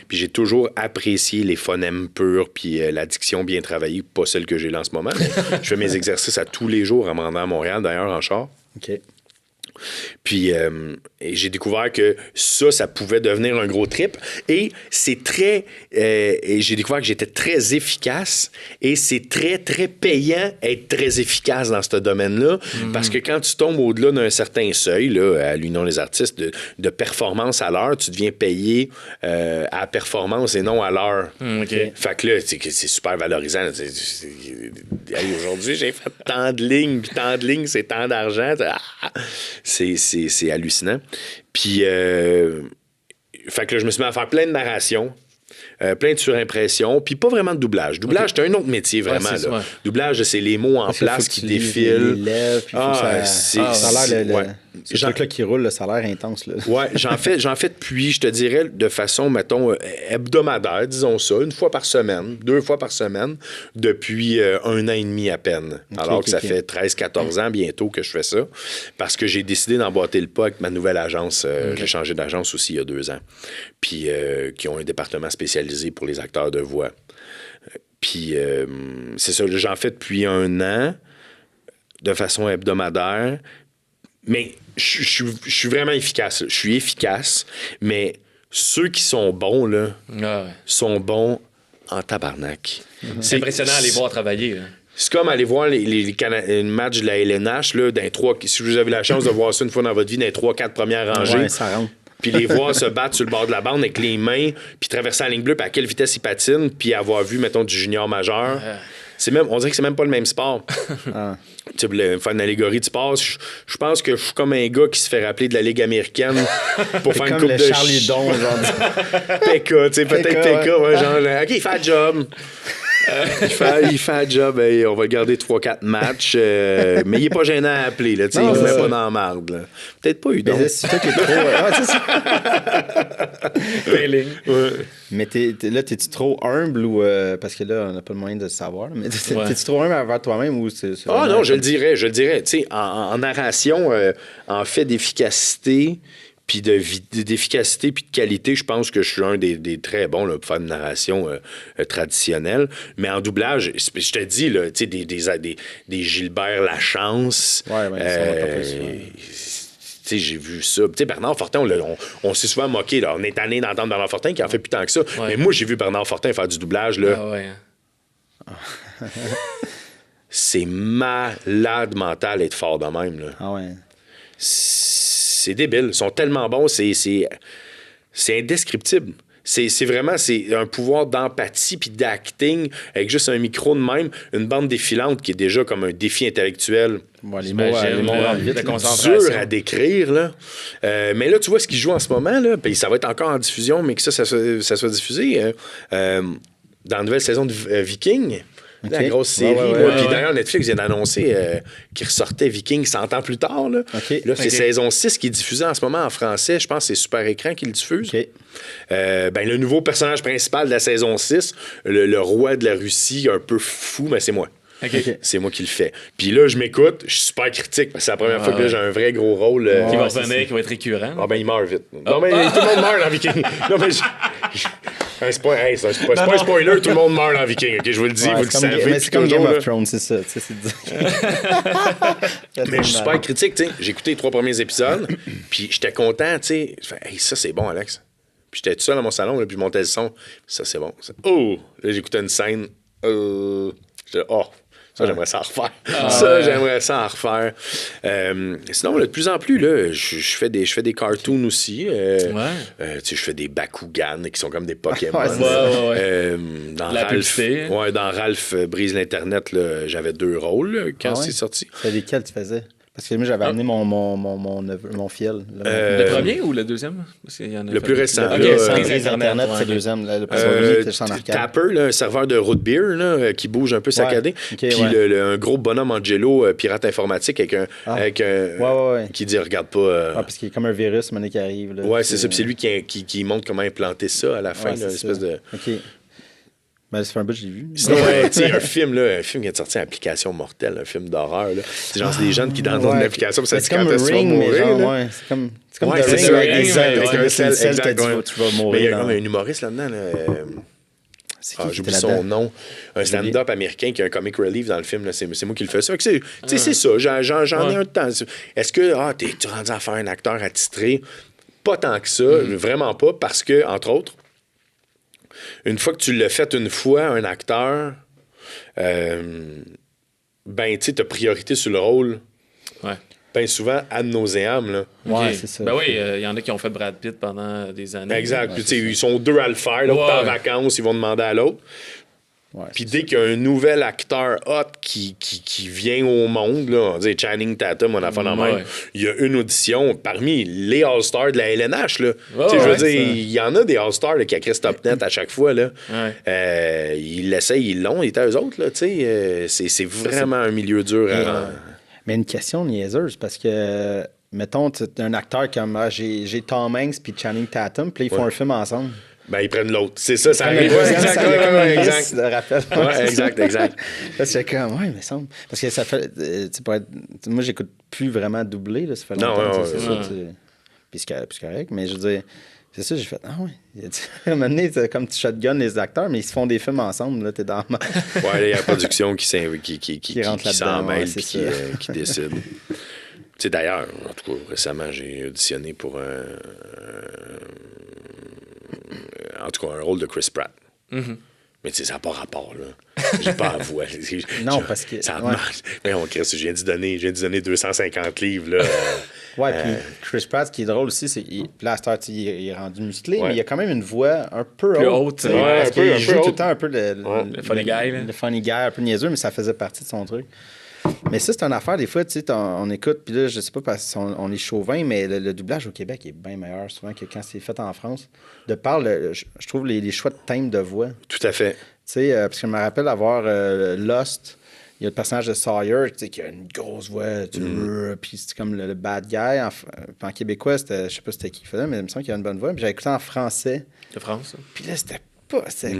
Puis j'ai toujours apprécié les phonèmes purs puis la diction bien travaillée, pas celle que j'ai là en ce moment, mais je fais mes exercices à tous les jours en me rendant à Montréal, d'ailleurs, en char. OK. Puis j'ai découvert que ça pouvait devenir un gros trip. Et c'est très... et j'ai découvert que j'étais très efficace. Et c'est très, très payant être très efficace dans ce domaine-là. Parce que quand tu tombes au-delà d'un certain seuil, là, à l'Union des artistes, de performance à l'heure, tu deviens payé à performance et non à l'heure. Fait que là, c'est super valorisant. Aujourd'hui, j'ai fait tant de lignes. Puis tant de lignes, c'est tant d'argent. C'est hallucinant. Puis, fait que là, je me suis mis à faire plein de narrations, plein de surimpressions, puis pas vraiment de doublage. Doublage, c'est un autre métier, vraiment. Là. Doublage, c'est les mots en place qui défilent. Les lèvres, puis ça a l'air... Ce truc-là qui roule, ça a l'air intense. Là. Ouais, j'en fais depuis, je te dirais, de façon, mettons, hebdomadaire, disons ça, 1 fois par semaine, 2 fois par semaine, depuis 1 an et demi à peine. Alors que ça fait 13-14 ans bientôt que je fais ça, parce que j'ai décidé d'emboîter le pas avec ma nouvelle agence. J'ai changé d'agence aussi il y a 2 ans, puis qui ont un département spécialisé pour les acteurs de voix. Puis c'est ça, j'en fais depuis 1 an, de façon hebdomadaire. Mais je suis vraiment efficace. Je suis efficace, mais ceux qui sont bons, là, sont bons en tabarnak. C'est impressionnant à les voir travailler. Là. C'est comme aller voir les matchs de la LNH, là, si vous avez la chance de voir ça une fois dans votre vie, dans les 3-4 premières rangées. Ouais, ça rentre. puis les voir se battre sur le bord de la bande avec les mains, puis traverser la ligne bleue, puis à quelle vitesse ils patinent, puis avoir vu, mettons, du junior majeur. On dirait que c'est même pas le même sport. Tu sais, faire une allégorie de sport, je pense que je suis comme un gars qui se fait rappeler de la Ligue américaine pour faire une coupe de... Charlie Don, genre. Pekka, tu sais, peut-être Pekka, ouais, genre, OK, il fait le job. Il fait le job, hey, on va le garder 3-4 matchs, mais il est pas gênant à appeler, là, tu sais, il nous met pas dans la marde, là. Peut-être pas Udon. C'est toi qui es trop... c'est ça. Mais là, t'es-tu trop humble ou... parce que là, on n'a pas le moyen de le savoir, mais t'es-tu trop humble envers toi-même ou c'est non, je le dirais. Tu sais, en narration, en fait d'efficacité... Puis d'efficacité puis de qualité, je pense que je suis un des très bons là, pour faire une narration traditionnelle. Mais en doublage, je te dis, là, tu sais, des Gilbert Lachance. J'ai vu ça. Tu sais, Bernard Fortin, on s'est souvent moqué. Là. On est tanné d'entendre Bernard Fortin qui en fait plus tant que ça. Mais moi, j'ai vu Bernard Fortin faire du doublage. Là. C'est malade mental être fort de même. Là. C'est débile. Ils sont tellement bons, c'est indescriptible. C'est vraiment un pouvoir d'empathie puis d'acting avec juste un micro de même, une bande défilante qui est déjà comme un défi intellectuel. Les mots vite, de concentration. Dur à décrire, là. Mais là, tu vois ce qu'ils jouent en ce moment, là, puis ça va être encore en diffusion, mais que ça soit diffusé dans la nouvelle saison de Viking. La grosse série. Puis d'ailleurs, Netflix vient d'annoncer qu'il ressortait Viking 100 ans plus tard. Là, c'est saison 6 qui est diffusée en ce moment en français. Je pense que c'est Super Écran qui le diffuse. Le nouveau personnage principal de la saison 6, le roi de la Russie, un peu fou, mais c'est moi. C'est moi qui le fais. Puis là, je m'écoute, je suis super critique parce que c'est la première fois que là, j'ai un vrai gros rôle. Qui va revenir, qui va être récurrent. Il meurt vite. Non, mais tout le monde meurt dans Viking. Non, mais c'est pas un spoiler, tout le monde meurt dans Viking. OK, je vous le dis, vous le savez. Mais c'est comme Game of Thrones, c'est ça. Mais je suis super critique, tu sais. J'ai écouté les 3 premiers épisodes, puis j'étais content, tu sais. Je fais, ça, c'est bon, Alex. Puis j'étais tout seul dans mon salon, là, puis je montais le son. Ça, c'est bon. Là, j'écoutais une scène. J'étais, ça, j'aimerais ça en refaire. Sinon, là, de plus en plus, là, je fais des cartoons aussi. Je fais des Bakugan qui sont comme des Pokémon. Dans dans Ralph brise l'Internet, là, j'avais 2 rôles là, quand c'est sorti. C'est lesquels tu faisais? Parce que moi, j'avais amené mon fiel. Le premier ou le deuxième? Parce qu'il y en a le plus récent. Internet, c'est le deuxième. Le premier, c'est en arcade. Tapper, là, un serveur de root beer là, qui bouge un peu saccadé. Puis un gros bonhomme Angelo, pirate informatique, avec un qui dit « Regarde pas... parce qu'il y a comme un virus qui arrive. Là, c'est ça. Puis c'est lui qui montre comment implanter ça à la fin. Là, espèce de... Ben, ça fait un bout que je l'ai vu. Sinon, tu sais, un film qui est sorti en application mortelle, un film d'horreur. C'est genre, c'est des jeunes qui downloadent une application pour ça dit quand est-ce que tu vas mourir. C'est comme The Ring. Exact. Tu vas mourir. Mais il y a comme un humoriste là-dedans. J'oublie son nom. Un stand-up américain qui a un comic relief dans le film. Là, c'est moi qui le fais ça. C'est ça. J'en ai un temps. Est-ce que tu es rendu à faire un acteur attitré? Pas tant que ça. Vraiment pas. Parce que, entre autres, une fois que tu l'as fait une fois, un acteur, tu sais, t'as priorité sur le rôle. Ben souvent, ad nauseam, là. C'est ça. Ben oui, il y en a qui ont fait Brad Pitt pendant des années. Exact. Puis, ils sont 2 à le faire. L'autre est en vacances, ils vont demander à l'autre. Puis dès qu'il y a un nouvel acteur hot qui vient au monde, là, on dit Channing Tatum, on a fait même, il y a une audition parmi les All-Stars de la LNH. Là. Je veux dire, il y en a des All-Stars là, qui a Top Net à chaque fois. Là. Ils l'essayent, ils l'ont, et eux autres. Là, c'est vraiment un milieu dur à... Mais une question niaiseuse, parce que, mettons, tu es un acteur comme j'ai Tom Hanks puis Channing Tatum, puis ils font un film ensemble. Ben, ils prennent l'autre. C'est ça, ça arrive. Exact. Là, c'est comme, mais semble. Parce que ça fait. Moi, j'écoute plus vraiment doublé, là. Ça fait longtemps. Puis c'est correct, mais je veux dire, c'est ça, j'ai fait. À un moment donné, comme tu shotgun les acteurs, mais ils se font des films ensemble, là. T'es dans la il y a la production qui s'en mêle et qui décide. Tu sais, d'ailleurs, en tout cas, récemment, j'ai auditionné pour en tout cas, un rôle de Chris Pratt. Mais tu sais, ça n'a pas rapport, là. J'ai pas à voix. Non, parce que... Ça marche. Mais je viens d'y donner 250 livres, là. Ouais, puis Chris Pratt, ce qui est drôle aussi, c'est que là, il est rendu musclé, mais il a quand même une voix un peu haute. Parce qu'il joue tout le temps un peu le funny guy. Le funny guy, un peu niaiseux, mais ça faisait partie de son truc. Mais ça, c'est une affaire, des fois, tu sais, on écoute, puis là, je sais pas parce qu'on est chauvin, mais le doublage au Québec est bien meilleur souvent que quand c'est fait en France. De par, je trouve, les choix de thème de voix. Tout à fait. Tu sais, parce que je me rappelle avoir Lost, il y a le personnage de Sawyer, tu sais, qui a une grosse voix, puis c'est comme le bad guy. En québécois, je sais pas c'était qui faisait, mais il me semble qu'il y a une bonne voix. Puis j'avais écouté en français. De France. Puis là, c'était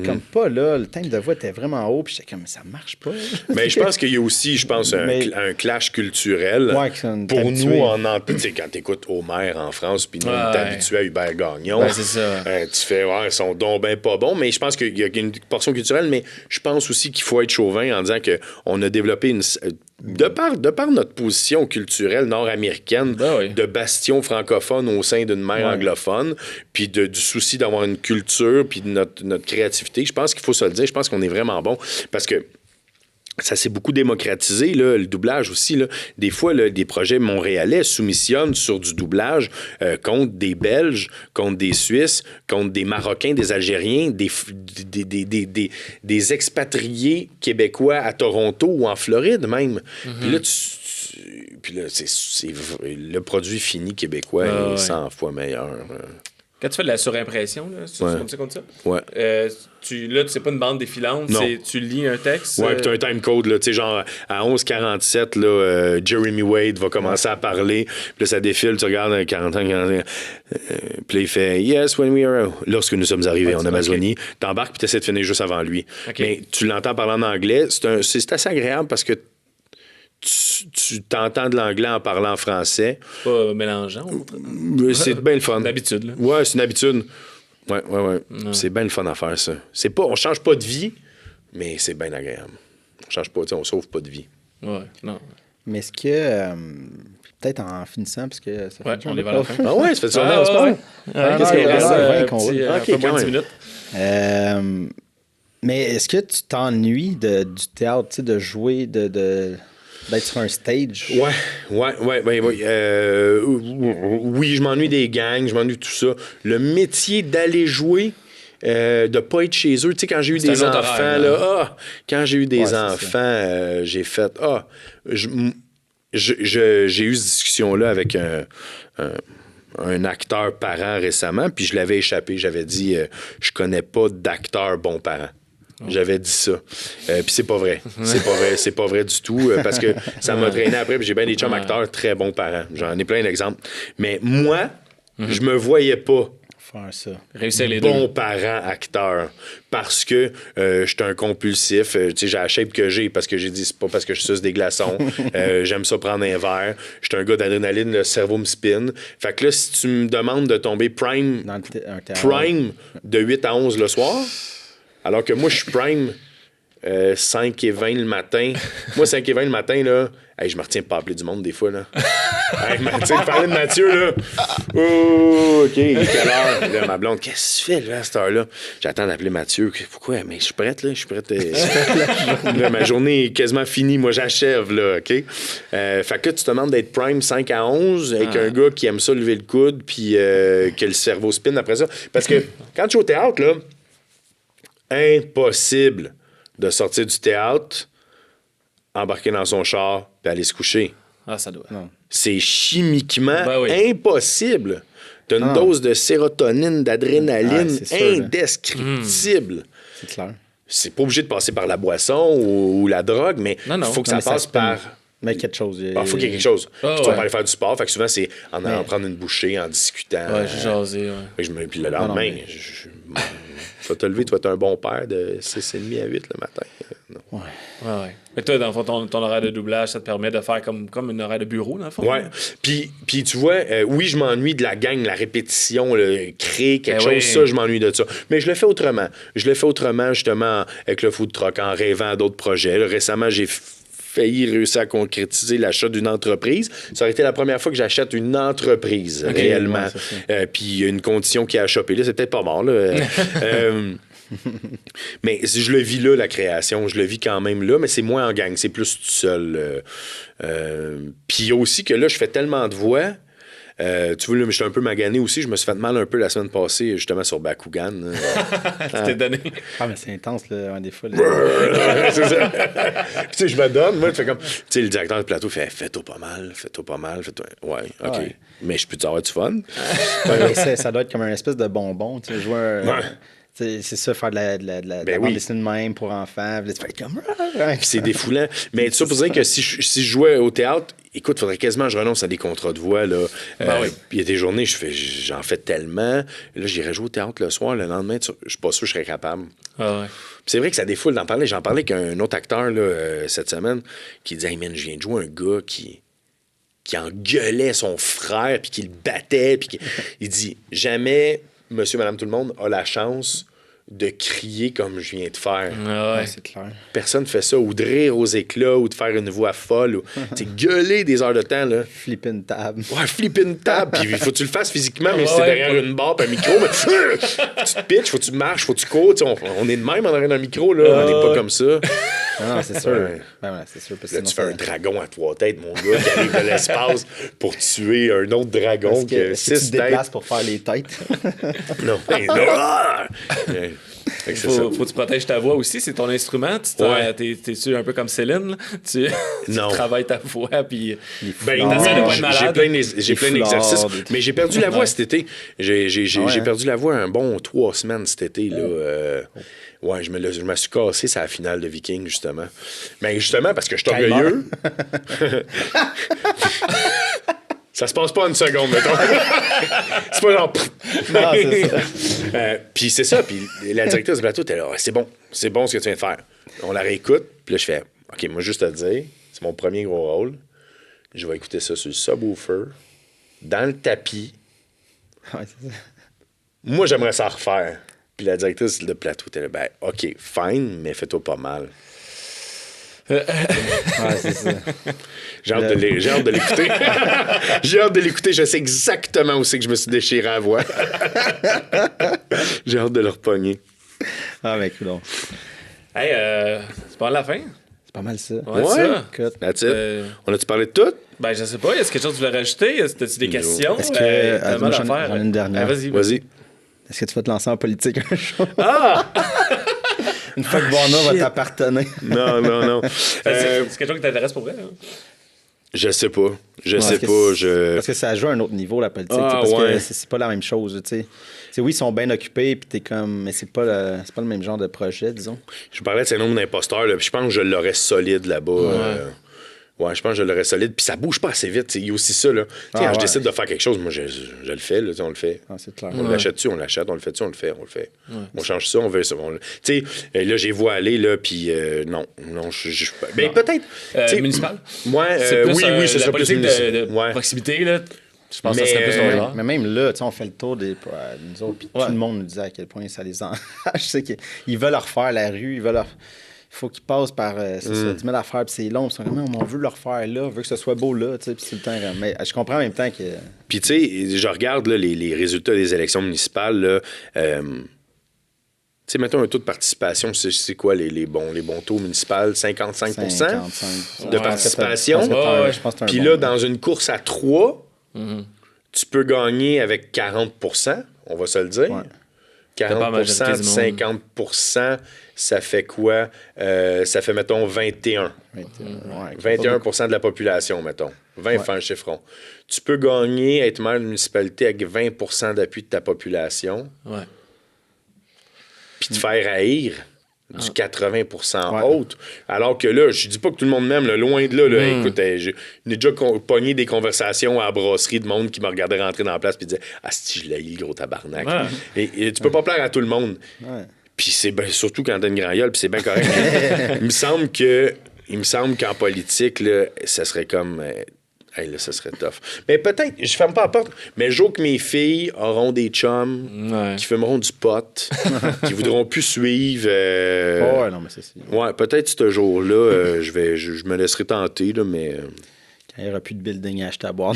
comme pas là. Le thème de voix était vraiment haut. Puis j'étais comme, ça marche pas. Mais je pense qu'il y a aussi, un clash culturel. Ouais, pour nous, tu sais, quand t'écoutes Homer en France, puis nous, on est habitué à Hubert Gagnon. C'est ça. Tu fais, ils sont donc ben pas bons. Mais je pense qu'il y a une portion culturelle. Mais je pense aussi qu'il faut être chauvin en disant qu'on a développé de par notre position culturelle nord-américaine, de bastion francophone au sein d'une mer anglophone, puis du souci d'avoir une culture, puis de notre créativité, je pense qu'il faut se le dire. Je pense qu'on est vraiment bon parce que ça s'est beaucoup démocratisé, là, le doublage aussi. Là. Des fois, là, des projets montréalais soumissionnent sur du doublage contre des Belges, contre des Suisses, contre des Marocains, des Algériens, des expatriés québécois à Toronto ou en Floride même. Puis là, le produit fini québécois est 100 fois meilleur. Quand tu fais de la surimpression, là, c'est comme ça? Ouais. Là, c'est pas une bande défilante, tu lis un texte. Ouais, puis tu as un timecode, là, tu sais, genre à 11h47, là, Jeremy Wade va commencer à parler, puis là, ça défile, tu regardes 40 ans, puis là, il fait Yes, when we are. Lorsque nous sommes arrivés en Amazonie, t'embarques, puis tu essaies de finir juste avant lui. Okay. Mais tu l'entends parler en anglais, c'est assez agréable parce que tu t'entends de l'anglais en parlant français. Pas mélangeant. C'est bien le fun. C'est une habitude. Là. Ouais, c'est une habitude. Ouais. C'est bien le fun à faire, ça. On change pas de vie, mais c'est bien agréable. On change pas, on sauve pas de vie. Ouais, non. Mais est-ce que... peut-être en finissant, parce que ça fait on est vers la fin. Ah ouais, ça fait du journée, on se parle. Qu'est-ce qu'il reste? OK, quand même. 10 minutes. Mais est-ce que tu t'ennuies du théâtre, de jouer, d'être sur un stage? Ouais. Oui, je m'ennuie des gangs, je m'ennuie de tout ça. Le métier d'aller jouer, de pas être chez eux. Tu sais, quand j'ai eu des enfants, j'ai fait, j'ai eu cette discussion-là avec un acteur parent récemment, puis je l'avais échappé. J'avais dit, je connais pas d'acteur bon parent. J'avais dit ça. Puis c'est pas vrai. C'est pas vrai du tout. Parce que ça m'a traîné après. Puis j'ai bien des chums acteurs très bons parents. J'en ai plein d'exemples. Mais moi, je me voyais pas faire ça. Réussir les bon parent acteur. Parce que j'étais un compulsif. Tu sais, j'ai la shape que j'ai parce que j'ai dit c'est pas parce que je suce des glaçons. J'aime ça prendre un verre. J'étais un gars d'adrénaline, le cerveau me spin. Fait que là, si tu me demandes de tomber prime de 8 à 11 le soir, alors que moi, je suis prime 5h20 le matin. Moi, 5h20 le matin, là, je me retiens pas appeler du monde des fois, là. Tu sais, parler de Mathieu, là. Oh, OK, quelle heure? Là, ma blonde, qu'est-ce que tu fais, là, à cette heure-là? J'attends d'appeler Mathieu. Pourquoi? Mais je suis prête, là. Je suis prête. Là, ma journée est quasiment finie. Moi, j'achève, là, OK? Fait que là, tu te demandes d'être prime 5 à 11 avec un gars qui aime ça lever le coude puis que le cerveau spin après ça. Parce que quand tu es au théâtre, là, impossible de sortir du théâtre, embarquer dans son char puis aller se coucher. Ah, ça doit. Non. C'est chimiquement impossible. T'as une dose de sérotonine, d'adrénaline indescriptible. C'est clair. C'est pas obligé de passer par la boisson ou la drogue, mais il faut que ça passe par... Mais quelque chose. Il faut qu'il y ait quelque chose. Tu vas pas aller faire du sport. Fait que souvent, c'est en allant prendre une bouchée, en discutant. Ouais, j'ai jasé. Puis le lendemain, tu vas te lever, tu vas être un bon père de 6h30 à 8 le matin. Non. Ouais. Mais toi, dans le fond, ton horaire de doublage, ça te permet de faire comme une horaire de bureau, dans le fond? Ouais. Puis tu vois, oui, je m'ennuie de la gang, la répétition, créer quelque chose, ça, je m'ennuie de ça. Mais je le fais autrement. Justement, avec le food truck, en rêvant à d'autres projets. Là, récemment, j'ai failli réussir à concrétiser l'achat d'une entreprise. Ça aurait été la première fois que j'achète une entreprise, réellement. Puis il y a une condition qui a chopé là, c'est peut-être pas mort, là. Mais je le vis là, la création. Je le vis quand même là, mais c'est moins en gang. C'est plus tout seul. Puis aussi que là, je fais tellement de voix Tu vois, là, j'étais un peu magané aussi. Je me suis fait mal un peu la semaine passée, justement, sur Bakugan. Tu t'es donné. Ah, mais c'est intense, là, des fois. C'est ça. Tu sais, je me donne, moi, tu fais comme... Tu sais, le directeur de plateau fait « Fais-toi pas mal, fais-toi pas mal, fais-toi... » Ouais, OK. Ouais. Mais je peux-tu avoir du fun? Ça doit être comme un espèce de bonbon, tu sais, jouer un... C'est ça, faire de la bande dessinée de même pour enfants. Puis là, tu fais comme... Puis c'est défoulant. Mais tout ça pour dire que si je jouais au théâtre, écoute, il faudrait quasiment que je renonce à des contrats de voix. Là. Il y a des journées, j'en fais tellement. Là, j'irais jouer au théâtre le soir. Le lendemain, je suis pas sûr que je serais capable. Ah ouais. C'est vrai que ça défoule d'en parler. J'en parlais avec un autre acteur là, cette semaine qui disait « Hey man, je viens de jouer un gars qui engueulait son frère puis qui le battait. » Puis il dit « Jamais monsieur, madame, tout le monde a la chance de crier comme je viens de faire. » Ah ouais. C'est clair. Personne ne fait ça, ou de rire aux éclats, ou de faire une voix folle, ou gueuler des heures de temps. Là. Flipper une table. Ouais, flipper une table, puis il faut que tu le fasses physiquement, mais si t'es derrière une barre, un micro, mais tu te pitches, faut que tu marches, faut que tu cours. On est de même en arrière d'un micro, là. On n'est pas comme ça. Non, c'est sûr. Ben, c'est sûr. Parce que là, tu fais un dragon à 3 têtes, mon gars, qui arrive de l'espace pour tuer un autre dragon qui a 6 têtes. Tu te déplaces pour faire les têtes. Non. Faut que tu protèges ta voix aussi, c'est ton instrument. T'es-tu un peu comme Céline? Tu travailles ta voix, puis j'ai plein d'exercices. Mais j'ai perdu la voix cet été. J'ai perdu la voix un bon 3 semaines cet été. Là. Ouais, je me suis cassé sur la finale de Viking, justement. Mais justement, parce que je suis orgueilleux. Ça se passe pas une seconde, mettons. C'est pas genre... Non, c'est ça. Puis c'est ça. Puis la directrice du plateau était là. C'est bon ce que tu viens de faire. On la réécoute. Puis là, je fais, OK, moi, juste à te dire, c'est mon premier gros rôle. Je vais écouter ça sur le subwoofer, dans le tapis. Ouais, c'est ça. Moi, j'aimerais ça refaire. Puis la directrice de plateau était là, ben, OK, fine, mais fais-toi pas mal. Ouais, c'est ça. J'ai hâte de l'écouter. J'ai hâte de l'écouter. Je sais exactement où c'est que je me suis déchiré à la voix. J'ai hâte de le repogner. Ah, ben, écoute donc. Hey, c'est pas la fin? C'est pas mal ça. Ouais, ça. That's it. On a-tu parlé de tout? Ben, je sais pas. Est-ce quelque chose que tu voulais rajouter? As-tu des questions? Est-ce que... moi, j'en ai une dernière. Vas-y. Est-ce que tu vas te lancer en politique un jour? Ah! Une fois que Bono va t'appartenir. Non. C'est quelque chose qui t'intéresse pour vrai? Hein? Je sais pas. Parce que ça joue à un autre niveau, la politique. Parce que c'est pas la même chose, tu sais. Oui, ils sont bien occupés, puis t'es comme... Mais c'est pas le même genre de projet, disons. Je parlais de ces nombres d'imposteurs, là, puis je pense que je l'aurais solide là-bas. Ouais, je pense que je l'aurais solide. Puis ça bouge pas assez vite. Il y a aussi ça. Là. Quand je décide de faire quelque chose, moi, je le fais. Là, on le fait. Ah, c'est clair. On l'achète-tu, on l'achète. On le fait-tu, on le fait. On le fait. On change ça, on veut ça. Tu sais, là, j'ai vu aller, là, puis non, ben, peut-être. Municipal? Ouais, oui, c'est la ça. politique de proximité, là. Je pense que ça serait plus ton genre. Mais même là, on fait le tour des nous autres, puis tout le monde nous disait à quel point ça les enrage. Je sais qu'ils veulent leur faire la rue, ils veulent il faut qu'ils passent par 10 000 affaires, puis c'est long. Puis on veut le refaire là, on veut que ce soit beau là, puis c'est le temps. Mais je comprends en même temps que... Puis tu sais, je regarde là, les résultats des élections municipales, là, tu sais, mettons un taux de participation, c'est quoi les bons taux municipaux? 55 de participation. Puis là, dans une course à 3, tu peux gagner avec 40 %, on va se le dire. Ouais. 40 de 50 %, ça fait quoi? Ça fait, mettons, 21. 21 % de la population, mettons. 20 fait un chiffron. Tu peux gagner, être maire d'une municipalité avec 20 % d'appui de ta population. Ouais. Puis te faire haïr du 80 % autre. Alors que là, je dis pas que tout le monde m'aime, là, loin de là. Écoute, j'ai déjà pogné des conversations à la brasserie de monde qui me regardait rentrer dans la place et disait « Ah, si je l'ai eu, le gros tabarnak. Ouais. Et tu peux pas plaire à tout le monde. Ouais. Puis c'est surtout quand t'as une grand gueule, puis c'est bien correct. Il me semble qu'en politique, là, ça serait comme... Hey, là, ça serait tough. Mais peut-être, je ferme pas la porte, mais le jour que mes filles auront des chums qui fumeront du pot, qui voudront plus suivre... non, mais c'est... Ouais, peut-être ce jour-là, je me laisserai tenter, là, mais... Il n'y aura plus de building à acheter à boire.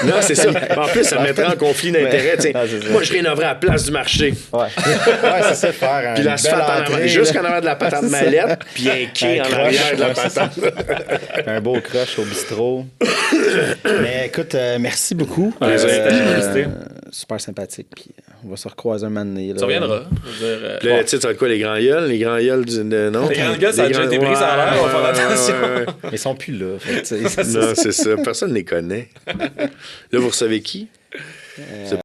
Non, c'est ça. En plus, ça me mettrait en conflit d'intérêts. Moi, je rénoverais à la place du marché. Ouais, c'est ça, faire un. Puis l'asphalte jusqu'en avant de la patate mallette, puis un quai en arrière de la patate. Un beau crush au bistrot. Mais écoute, merci beaucoup. Super sympathique. Puis on va se recroiser un moment donné. Ça reviendra. Puis là, le titre, ça va être quoi, les grands gueules? Les grands gueules du... Non? Les grands gueules, ça a déjà été pris, ça a l'air. On va faire attention. Mais ils sont plus là. Non, c'est ça. Personne ne les connaît. Là, vous recevez qui?